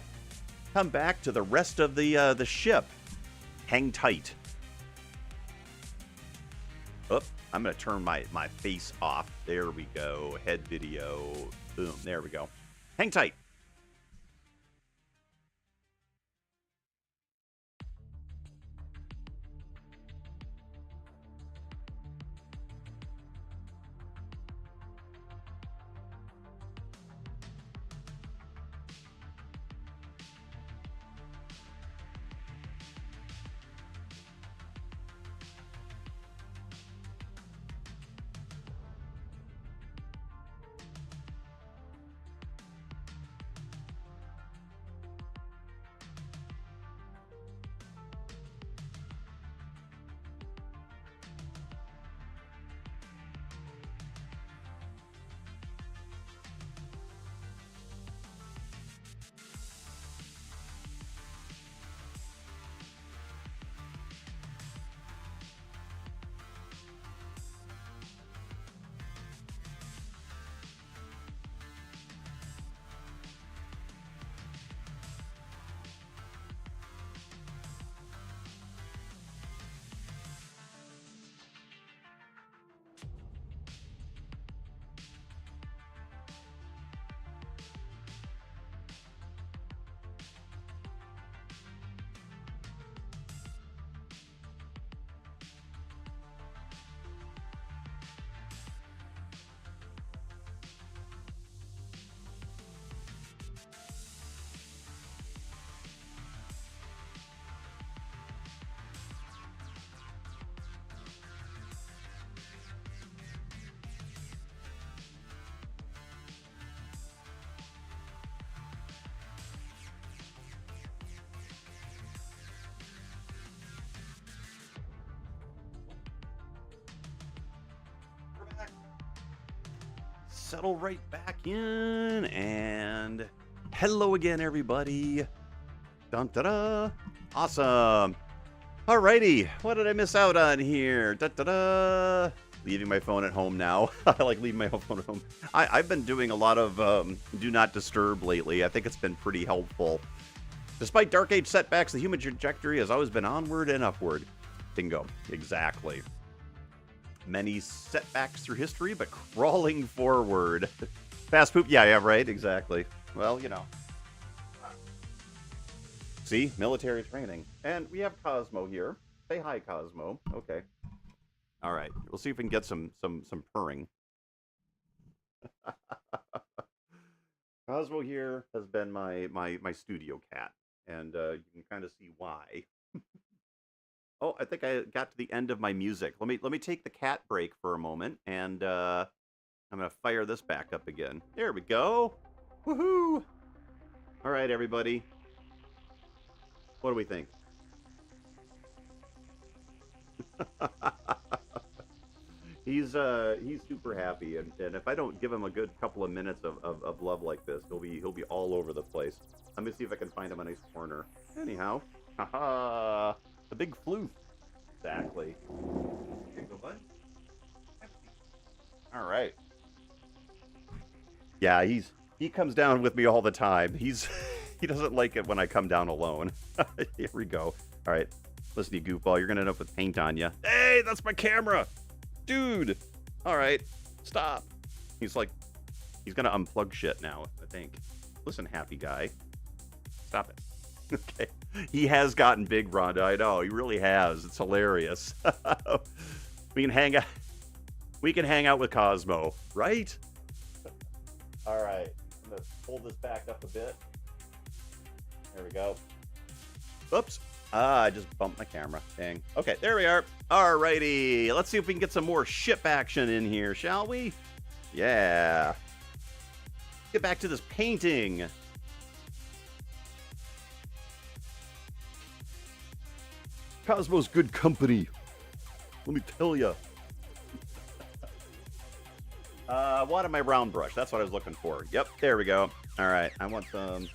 come back to the rest of the ship. Hang tight. Oh, I'm going to turn my face off. There we go. Head video. Boom. There we go. Hang tight. settle right back in. And hello again, everybody. Dun da da. Awesome. Alrighty. What did I miss out on here? Da da da. Leaving my phone at home now. I like leaving my phone at home. I've been doing a lot of do not disturb lately. I think it's been pretty helpful. Despite Dark Age setbacks, the human trajectory has always been onward and upward. Bingo. Exactly. Many setbacks through history, but crawling forward. Fast poop. Yeah, right. Exactly. Well, you know. See? Military training. And we have Cosmo here. Say hi, Cosmo. Okay. All right. We'll see if we can get some purring. Cosmo here has been my studio cat. And you can kind of see why. Oh, I think I got to the end of my music. Let me take the cat break for a moment, and I'm gonna fire this back up again. There we go. Woohoo! All right, everybody. What do we think? He's super happy, and if I don't give him a good couple of minutes of love like this, he'll be all over the place. Let me see if I can find him a nice corner. Anyhow, haha. The big floof. Exactly. Here you go, bud. All right. Yeah, he comes down with me all the time. He doesn't like it when I come down alone. Here we go. All right. Listen, you goofball, you're gonna end up with paint on you. Hey, that's my camera, dude. All right, stop. He's gonna unplug shit now, I think. Listen, happy guy. Stop it. Okay. He has gotten big, Rhonda. I know. He really has. It's hilarious. We can hang out with Cosmo, right? All right. I'm going to pull this back up a bit. There we go. Oops. I just bumped my camera. Dang. Okay, there we are. All righty. Let's see if we can get some more ship action in here, shall we? Yeah. Get back to this painting. Cosmo's good company. Let me tell ya. Wanted my round brush. That's what I was looking for. Yep, there we go. All right, I want some.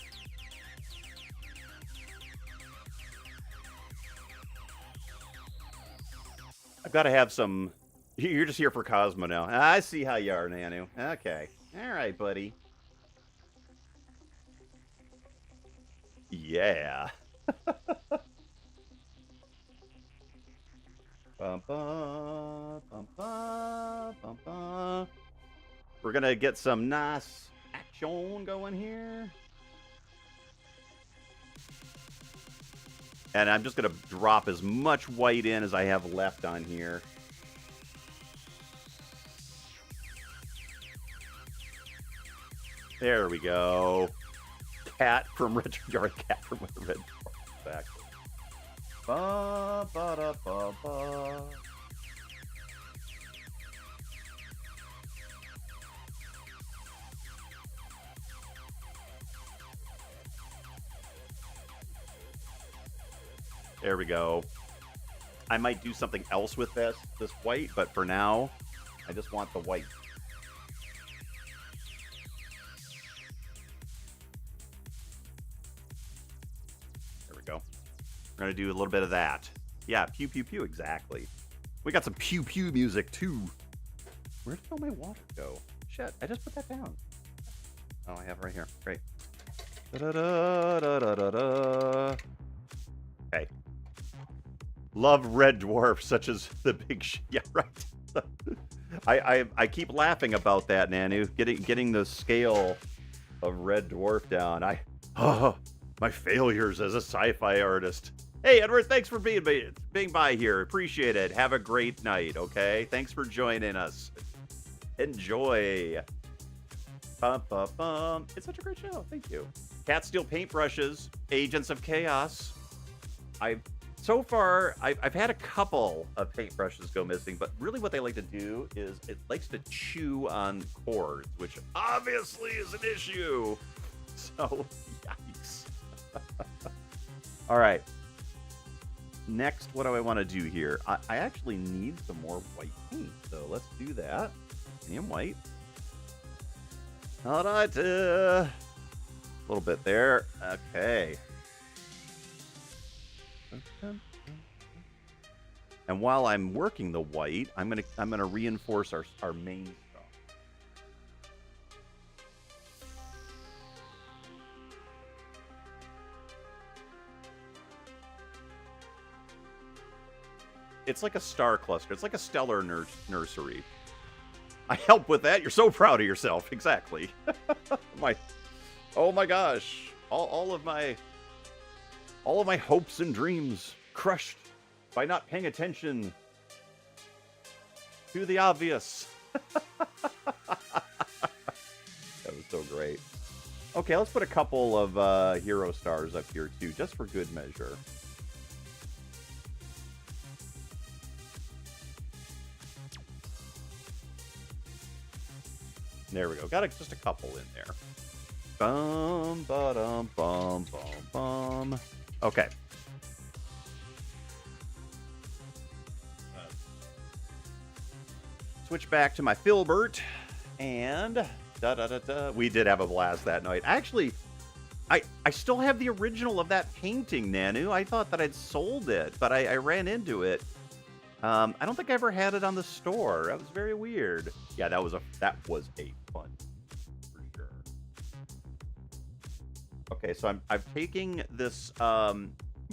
I've got to have some. You're just here for Cosmo now. I see how you are, Nanu. Okay. All right, buddy. Yeah. Bum, bum, bum, bum, bum, bum. We're gonna get some nice action going here. And I'm just gonna drop as much white in as I have left on here. There we go. Cat from Red Red. Back. Ba, ba, da, ba, ba. There we go. I might do something else with this white, but for now, I just want the white. There we go. We're going to do a little bit of that. Yeah, pew, pew, pew, exactly. We got some pew, pew music, too. Where did all my water go? Shit, I just put that down. Oh, I have it right here. Great. Da-da-da-da-da-da-da. Okay. Love red dwarf, such as the big yeah, right. I keep laughing about that, Nanu. Getting the scale of red dwarf down. My failures as a sci-fi artist. Hey, Edward, thanks for being by here. Appreciate it. Have a great night, okay? Thanks for joining us. Enjoy. Bum, bum, bum. It's such a great show. Thank you. Cat Steel paintbrushes, Agents of Chaos. So far, I've had a couple of paintbrushes go missing, but really what they like to do is it likes to chew on cords, which obviously is an issue. So, yikes. All right. Next, what do I want to do here? I actually need some more white paint, so let's do that. And white. All right, a little bit there. Okay. And while I'm working the white, I'm gonna reinforce our main stuff. It's like a star cluster. It's like a stellar nursery. I help with that. You're so proud of yourself. Exactly. Oh my gosh. All of my hopes and dreams crushed by not paying attention to the obvious. That was so great. Okay, let's put a couple of hero stars up here too, just for good measure. There we go. Got just a couple in there. Bum, ba-dum, bum, bum, bum. Okay. Switch back to my Filbert, and we did have a blast that night. Actually, I still have the original of that painting, Nanu. I thought that I'd sold it, but I ran into it. I don't think I ever had it on the store. That was very weird. Yeah, that was a fun for sure. Okay, so I'm taking this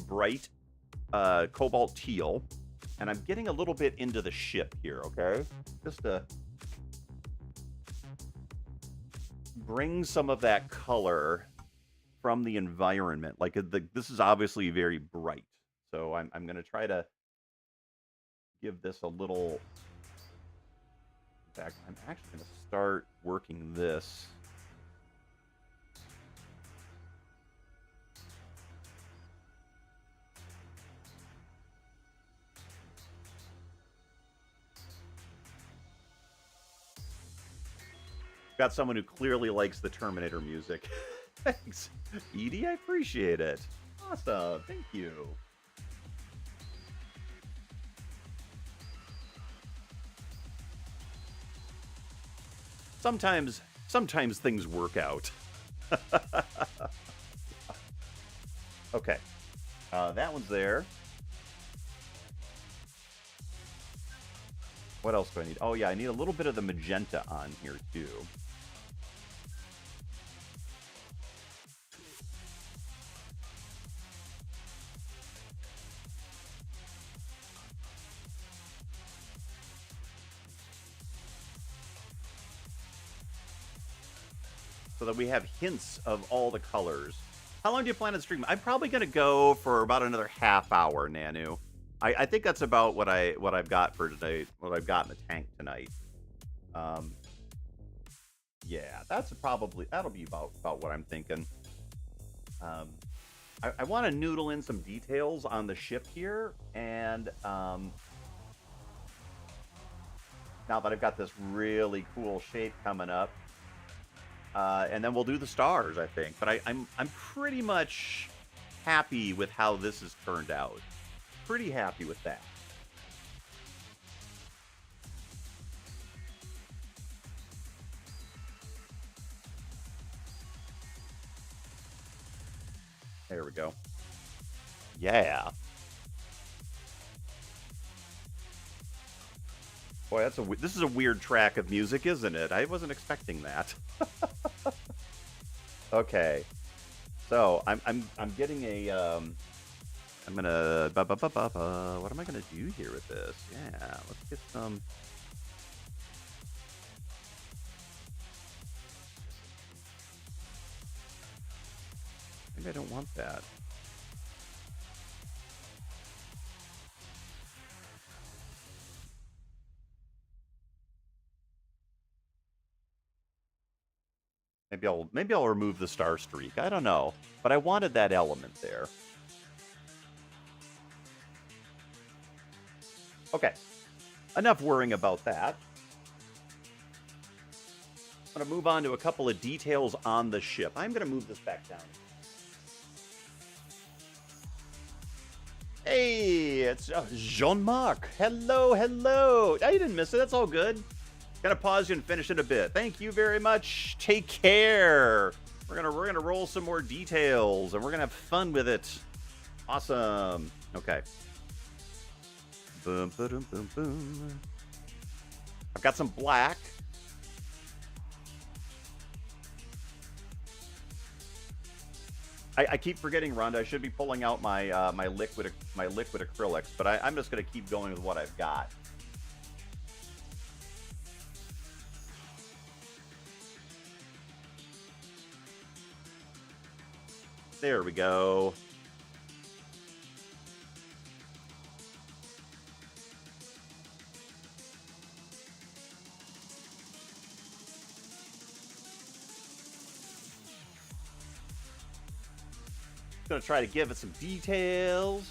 bright cobalt teal, and I'm getting a little bit into the ship here. Okay, just to bring some of that color from the environment. Like this is obviously very bright, so I'm going to try to give this a little. In fact, I'm actually going to start working this. Got someone who clearly likes the Terminator music. Thanks, Edie. I appreciate it. Awesome. Thank you. Sometimes things work out. Okay. That one's there. What else do I need? Oh, yeah, I need a little bit of the magenta on here, too. So that we have hints of all the colors. How long do you plan on streaming? I'm probably going to go for about another half hour, Nanu. I think that's about what I've got for today. What I've got in the tank tonight. Yeah, that'll be about what I'm thinking. I want to noodle in some details on the ship here, and now that I've got this really cool shape coming up, and then we'll do the stars, I think. But I'm pretty much happy with how this has turned out. Pretty happy with that. There we go. Yeah. Boy, this is a weird track of music, isn't it? I wasn't expecting that. Okay. So I'm getting a I'm gonna what am I gonna do here with this? Yeah, let's get some. Maybe I don't want that. Maybe I'll remove the star streak. I don't know, but I wanted that element there. Okay, enough worrying about that. I'm going to move on to a couple of details on the ship. I'm going to move this back down. Hey, it's Jean-Marc. Hello, hello. I didn't miss it. That's all good. Gonna pause you and finish in a bit. Thank you very much. Take care. We're gonna roll some more details and we're gonna have fun with it. Awesome. Okay. Boom, boom, boom, boom. I've got some black. I keep forgetting, Rhonda. I should be pulling out my my liquid acrylics, but I'm just gonna keep going with what I've got. There we go. Gonna try to give it some details.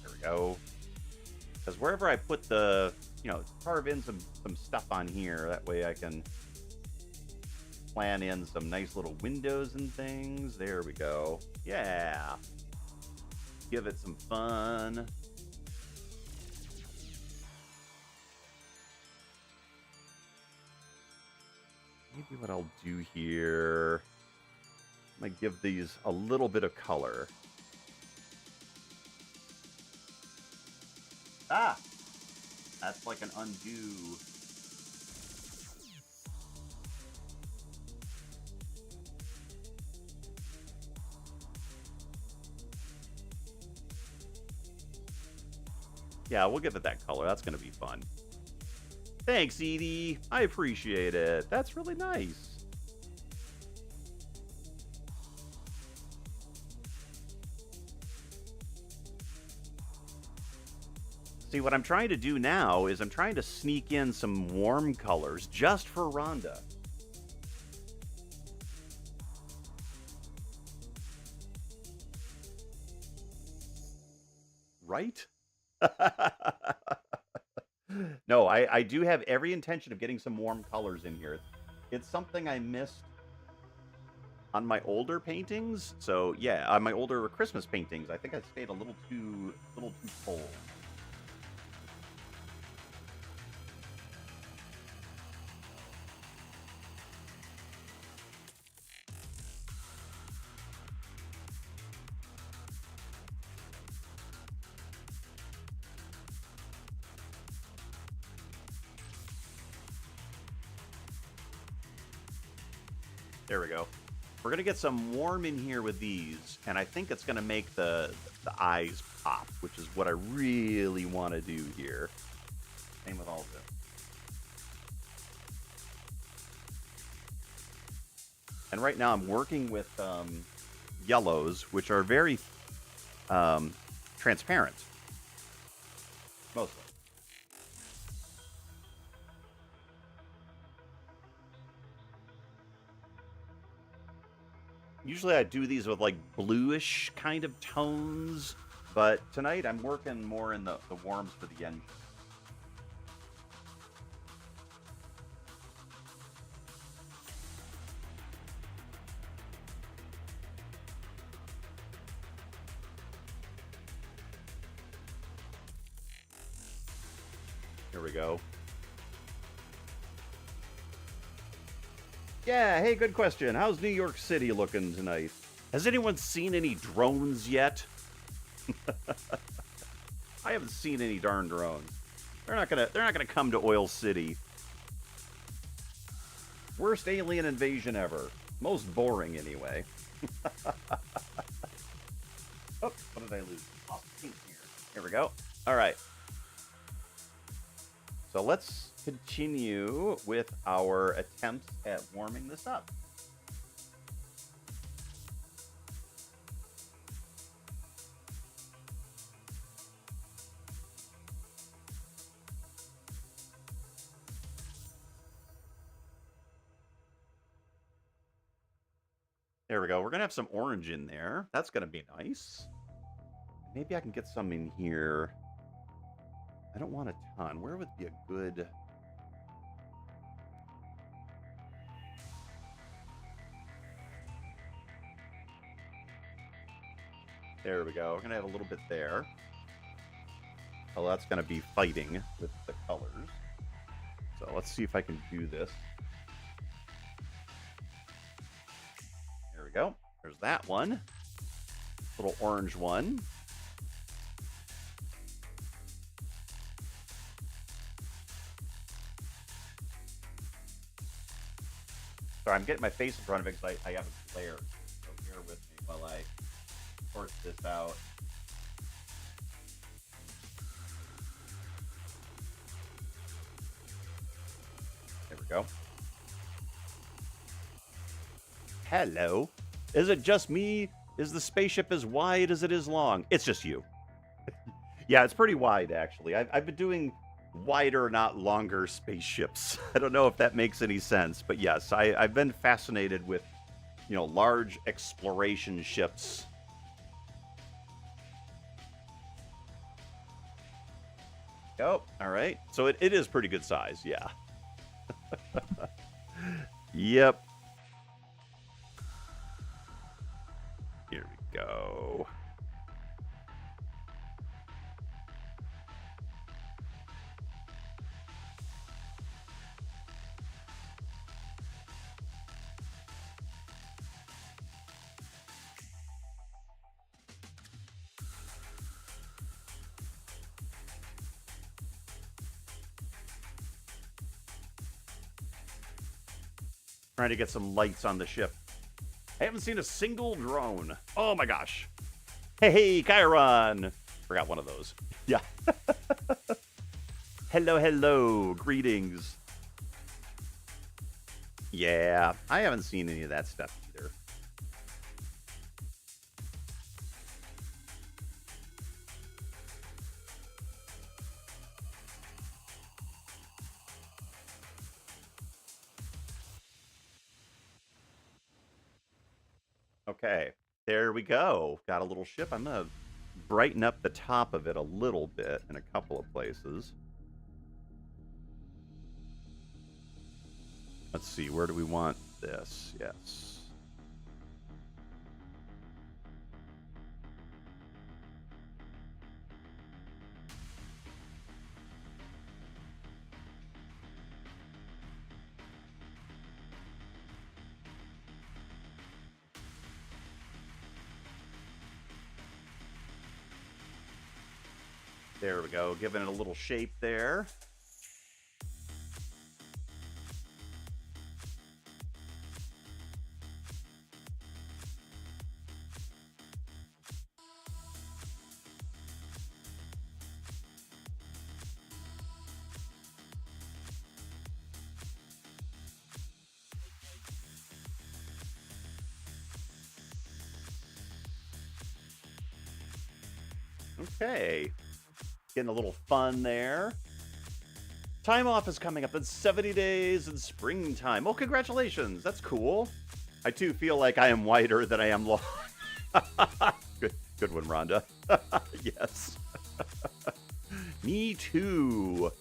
There we go. Because wherever I put the, carve in some stuff on here, that way I can plan in some nice little windows and things. There we go. Yeah. Give it some fun. Maybe what I'll do here, I might give these a little bit of color. Ah! That's like an undo. Yeah, we'll give it that color. That's going to be fun. Thanks, Edie. I appreciate it. That's really nice. See, what I'm trying to do now is I'm trying to sneak in some warm colors just for Rhonda. Right? No, I do have every intention of getting some warm colors in here. It's something I missed on my older paintings. So yeah, on my older Christmas paintings, I think I stayed a little too cold. There we go. We're gonna get some warm in here with these, and I think it's gonna make the eyes pop, which is what I really want to do here. Same with all of this. And right now I'm working with yellows, which are very transparent, mostly. Usually I do these with like bluish kind of tones, but tonight I'm working more in the warms for the engine. Here we go. Yeah, hey, good question. How's New York City looking tonight? Has anyone seen any drones yet? I haven't seen any darn drones. They're not gonna come to Oil City. Worst alien invasion ever. Most boring anyway. Oh, what did I lose? Lost pink here. Here we go. All right. So let's continue with our attempts at warming this up. There we go. We're going to have some orange in there. That's going to be nice. Maybe I can get some in here. I don't want a ton. Where would be a good... There we go. We're going to add a little bit there. Oh, that's going to be fighting with the colors. So let's see if I can do this. There we go. There's that one. Little orange one. Sorry, I'm getting my face in front of it because I have a glare. So bear with me while I sort this out. There we go. Hello. Is it just me? Is the spaceship as wide as it is long? It's just you. Yeah, it's pretty wide, actually. I've been doing wider, not longer spaceships. I don't know if that makes any sense, but yes, I've been fascinated with, large exploration ships. Oh, all right. So it is pretty good size, yeah. Yep. Here we go. Trying to get some lights on the ship. I haven't seen a single drone. Oh my gosh. Hey, Chiron. Forgot one of those. Yeah. Hello. Greetings. Yeah, I haven't seen any of that stuff either. Okay, there we go. Got a little ship. I'm going to brighten up the top of it a little bit in a couple of places. Let's see, where do we want this? Yes. There we go, giving it a little shape there. Okay. Getting a little fun there. Time off is coming up in 70 days in springtime. Oh, congratulations. That's cool. I, too, feel like I am wider than I am long. Good one, Rhonda. Yes. Me too.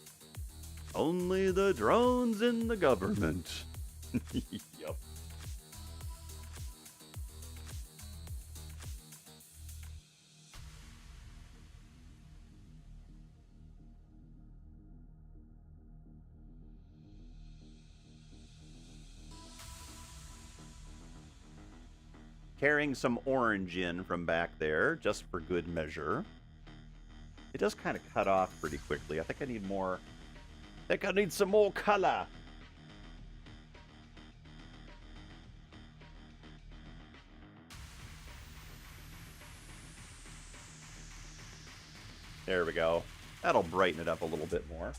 Only the drones in the government. Yep. Carrying some orange in from back there, just for good measure. It does kind of cut off pretty quickly. I think I need more. I think I need some more color. There we go. That'll brighten it up a little bit more.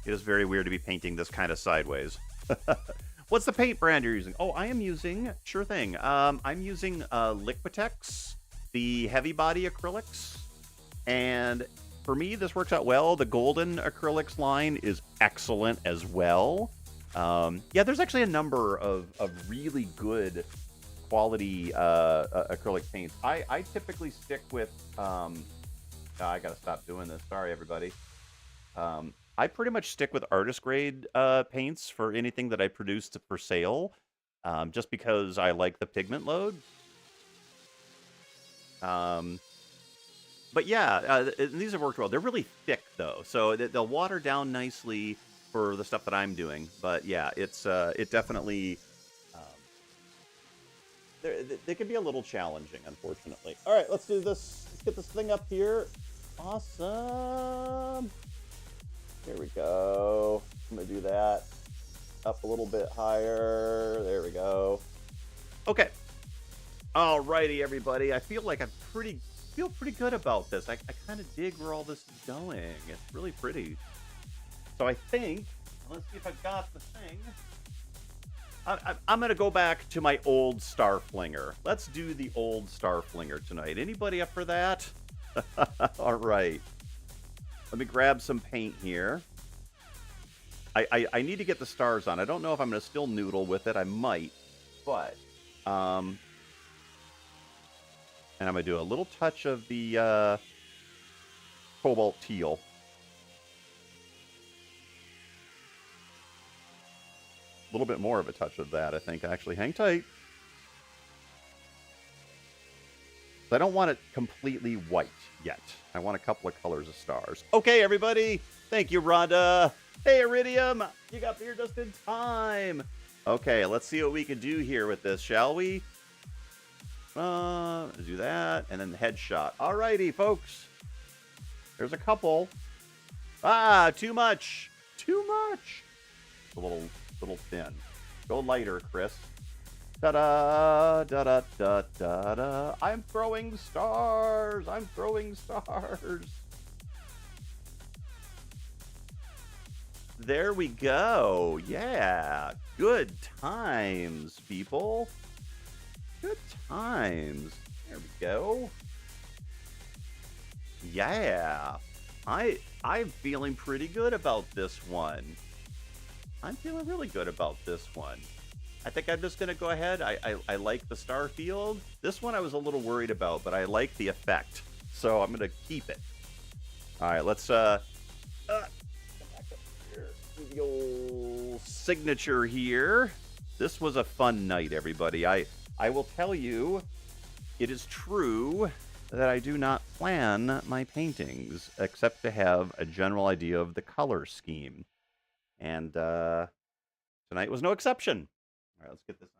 It is very weird to be painting this kind of sideways. What's the paint brand you're using? Oh, I am using, sure thing. I'm using Liquitex, the heavy body acrylics. And for me, this works out well. The golden acrylics line is excellent as well. Yeah, there's actually a number of really good quality acrylic paints. I typically stick with, I gotta stop doing this. Sorry, everybody. I pretty much stick with artist grade paints for anything that I produce for sale, just because I like the pigment load. But yeah, and these have worked well. They're really thick though, so they'll water down nicely for the stuff that I'm doing. But yeah, it definitely they can be a little challenging, unfortunately. All right, let's do this. Let's get this thing up here. Awesome. There we go. I'm gonna do that up a little bit higher. There we go. Okay. Alrighty, everybody. I feel like feel pretty good about this. I kind of dig where all this is going. It's really pretty. So I think, let's see if I've got the thing. I'm going to go back to my old Star Flinger. Let's do the old Star Flinger tonight. Anybody up for that? All right. Let me grab some paint here. I need to get the stars on. I don't know if I'm going to still noodle with it. I might. But, and I'm going to do a little touch of the cobalt teal. A little bit more of a touch of that, I think. Actually, hang tight. I don't want it completely white yet. I want a couple of colors of stars. Okay, everybody. Thank you, Rhonda. Hey, Iridium. You got here just in time. Okay, let's see what we can do here with this, shall we? Do that, and then the headshot. Alrighty, folks. There's a couple. Ah, too much. Too much. A little thin. Go lighter, Chris. Da-da, da-da, da, da, da. I'm throwing stars. I'm throwing stars. There we go. Yeah. Good times, people. Good times. There we go. Yeah. I'm feeling pretty good about this one. I'm feeling really good about this one. I think I'm just going to go ahead. I like the star field. This one I was a little worried about, but I like the effect. So I'm going to keep it. All right, let's come back up here. The old signature here. This was a fun night, everybody. I will tell you, it is true that I do not plan my paintings except to have a general idea of the color scheme. And tonight was no exception. All right, let's get this on.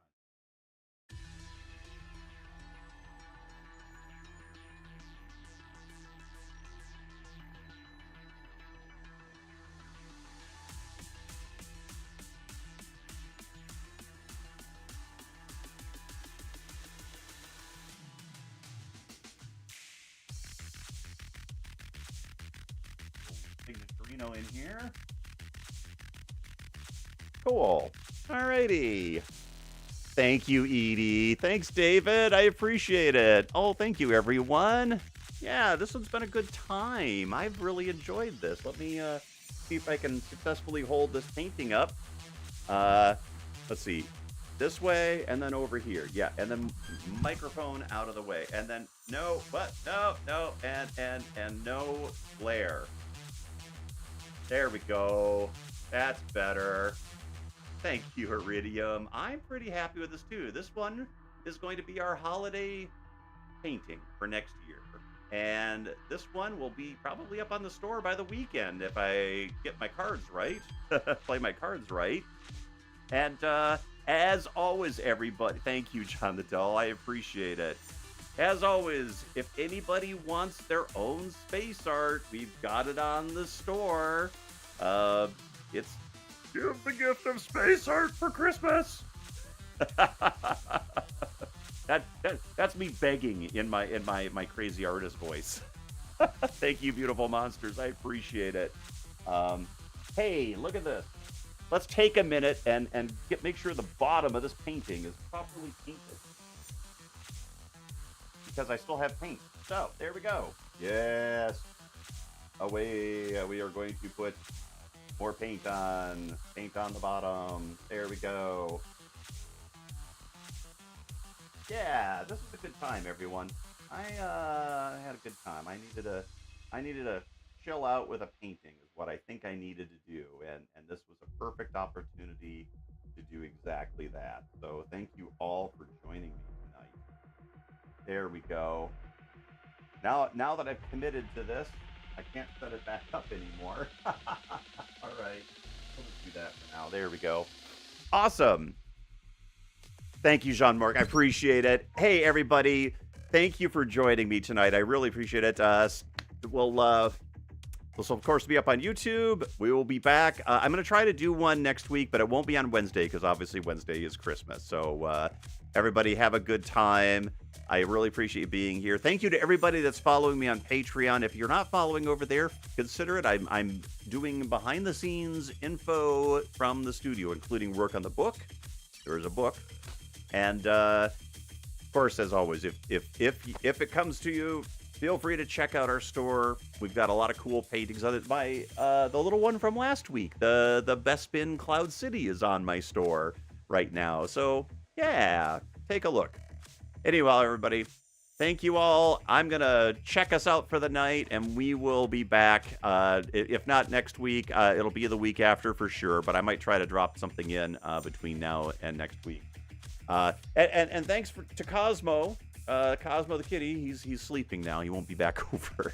Signaturino in here. Cool. Alrighty. Thank you, Edie. Thanks, David. I appreciate it. Oh, thank you, everyone. Yeah, this one's been a good time. I've really enjoyed this. Let me see if I can successfully hold this painting up. Let's see. This way, and then over here. Yeah, and then microphone out of the way. And then, no, what? No, and no glare. There we go. That's better. Thank you, Iridium. I'm pretty happy with this, too. This one is going to be our holiday painting for next year. And this one will be probably up on the store by the weekend if I get my cards right. Play my cards right. And as always, everybody, thank you, John the Doll. I appreciate it. As always, if anybody wants their own space art, we've got it on the store. It's give the gift of space art for Christmas. That's me begging in my crazy artist voice. Thank you, beautiful monsters. I appreciate it. Hey, look at this. Let's take a minute and make sure the bottom of this painting is properly painted. Because I still have paint. So, there we go. Yes. Away. We are going to put more paint on the bottom. There we go. Yeah, this was a good time, everyone. I had a good time. I needed a chill out with a painting is what I think I needed to do, and this was a perfect opportunity to do exactly that. So thank you all for joining me tonight. There we go. Now that I've committed to this, I can't set it back up anymore. All right, we'll just do that for now. There we go. Awesome. Thank you, Jean-Marc. I appreciate it. Hey, everybody. Thank you for joining me tonight. I really appreciate it. This will, of course, be up on YouTube. We will be back. I'm going to try to do one next week, but it won't be on Wednesday because obviously Wednesday is Christmas. So everybody have a good time. I really appreciate you being here. Thank you to everybody that's following me on Patreon. If you're not following over there, consider it. I'm doing behind-the-scenes info from the studio, including work on the book. There is a book. And, of course, as always, if it comes to you, feel free to check out our store. We've got a lot of cool paintings on it. The little one from last week, the Bespin Cloud City, is on my store right now. So, yeah, take a look. Anyway, everybody, thank you all. I'm going to check us out for the night, and we will be back. If not next week, it'll be the week after for sure, but I might try to drop something in between now and next week. And thanks to Cosmo. Cosmo the kitty, he's sleeping now. He won't be back over.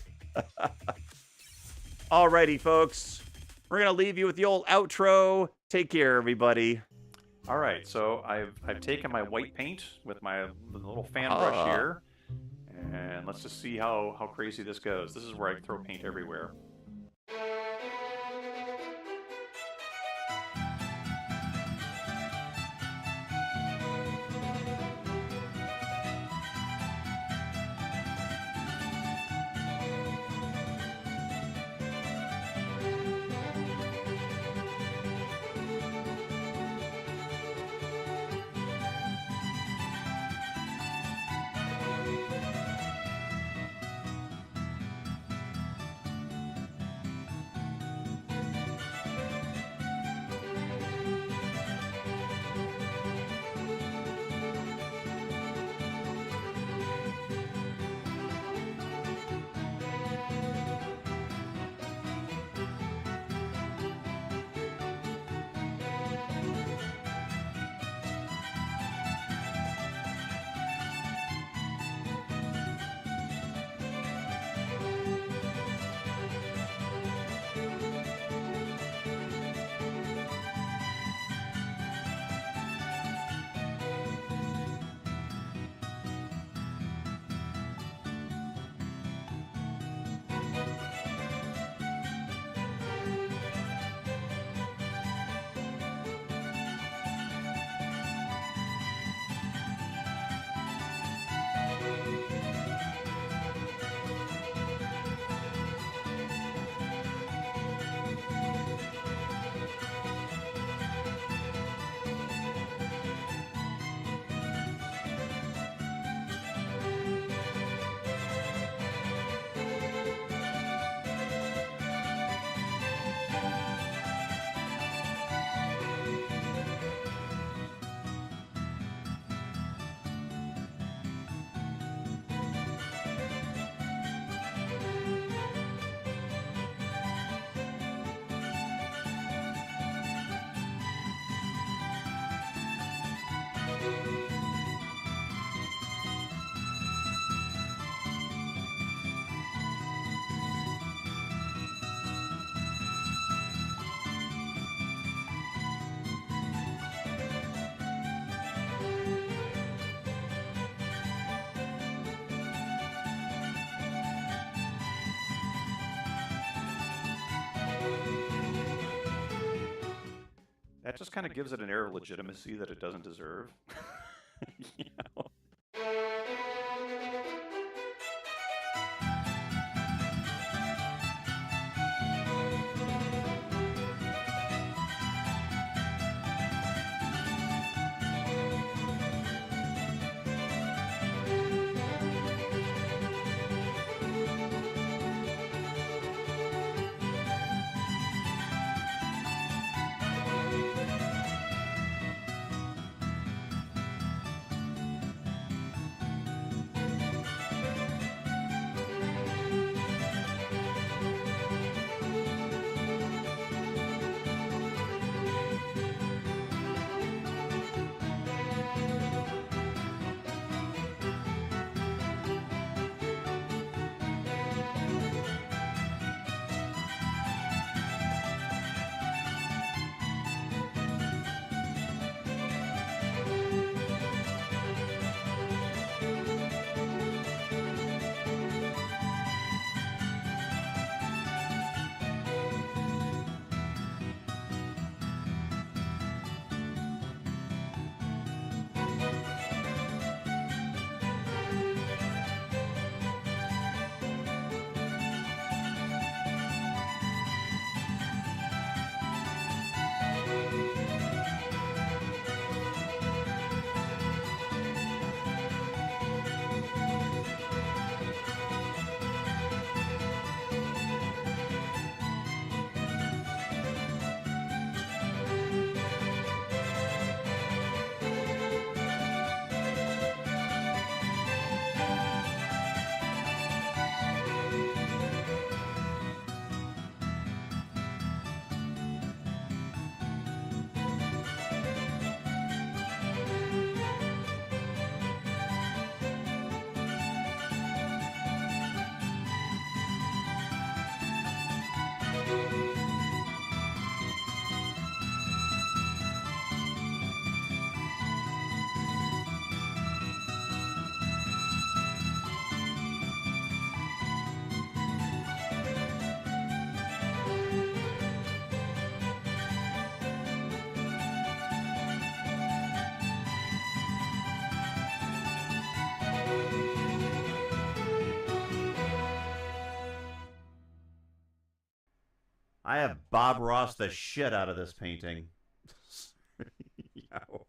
Alrighty, folks. We're going to leave you with the old outro. Take care, everybody. All right, so I've taken my white paint with my little fan brush here, and let's just see how crazy this goes. This is where I throw paint everywhere. That just kind of gives it an air of legitimacy that it doesn't deserve. You know? I have Bob Ross the shit out of this painting. Yow.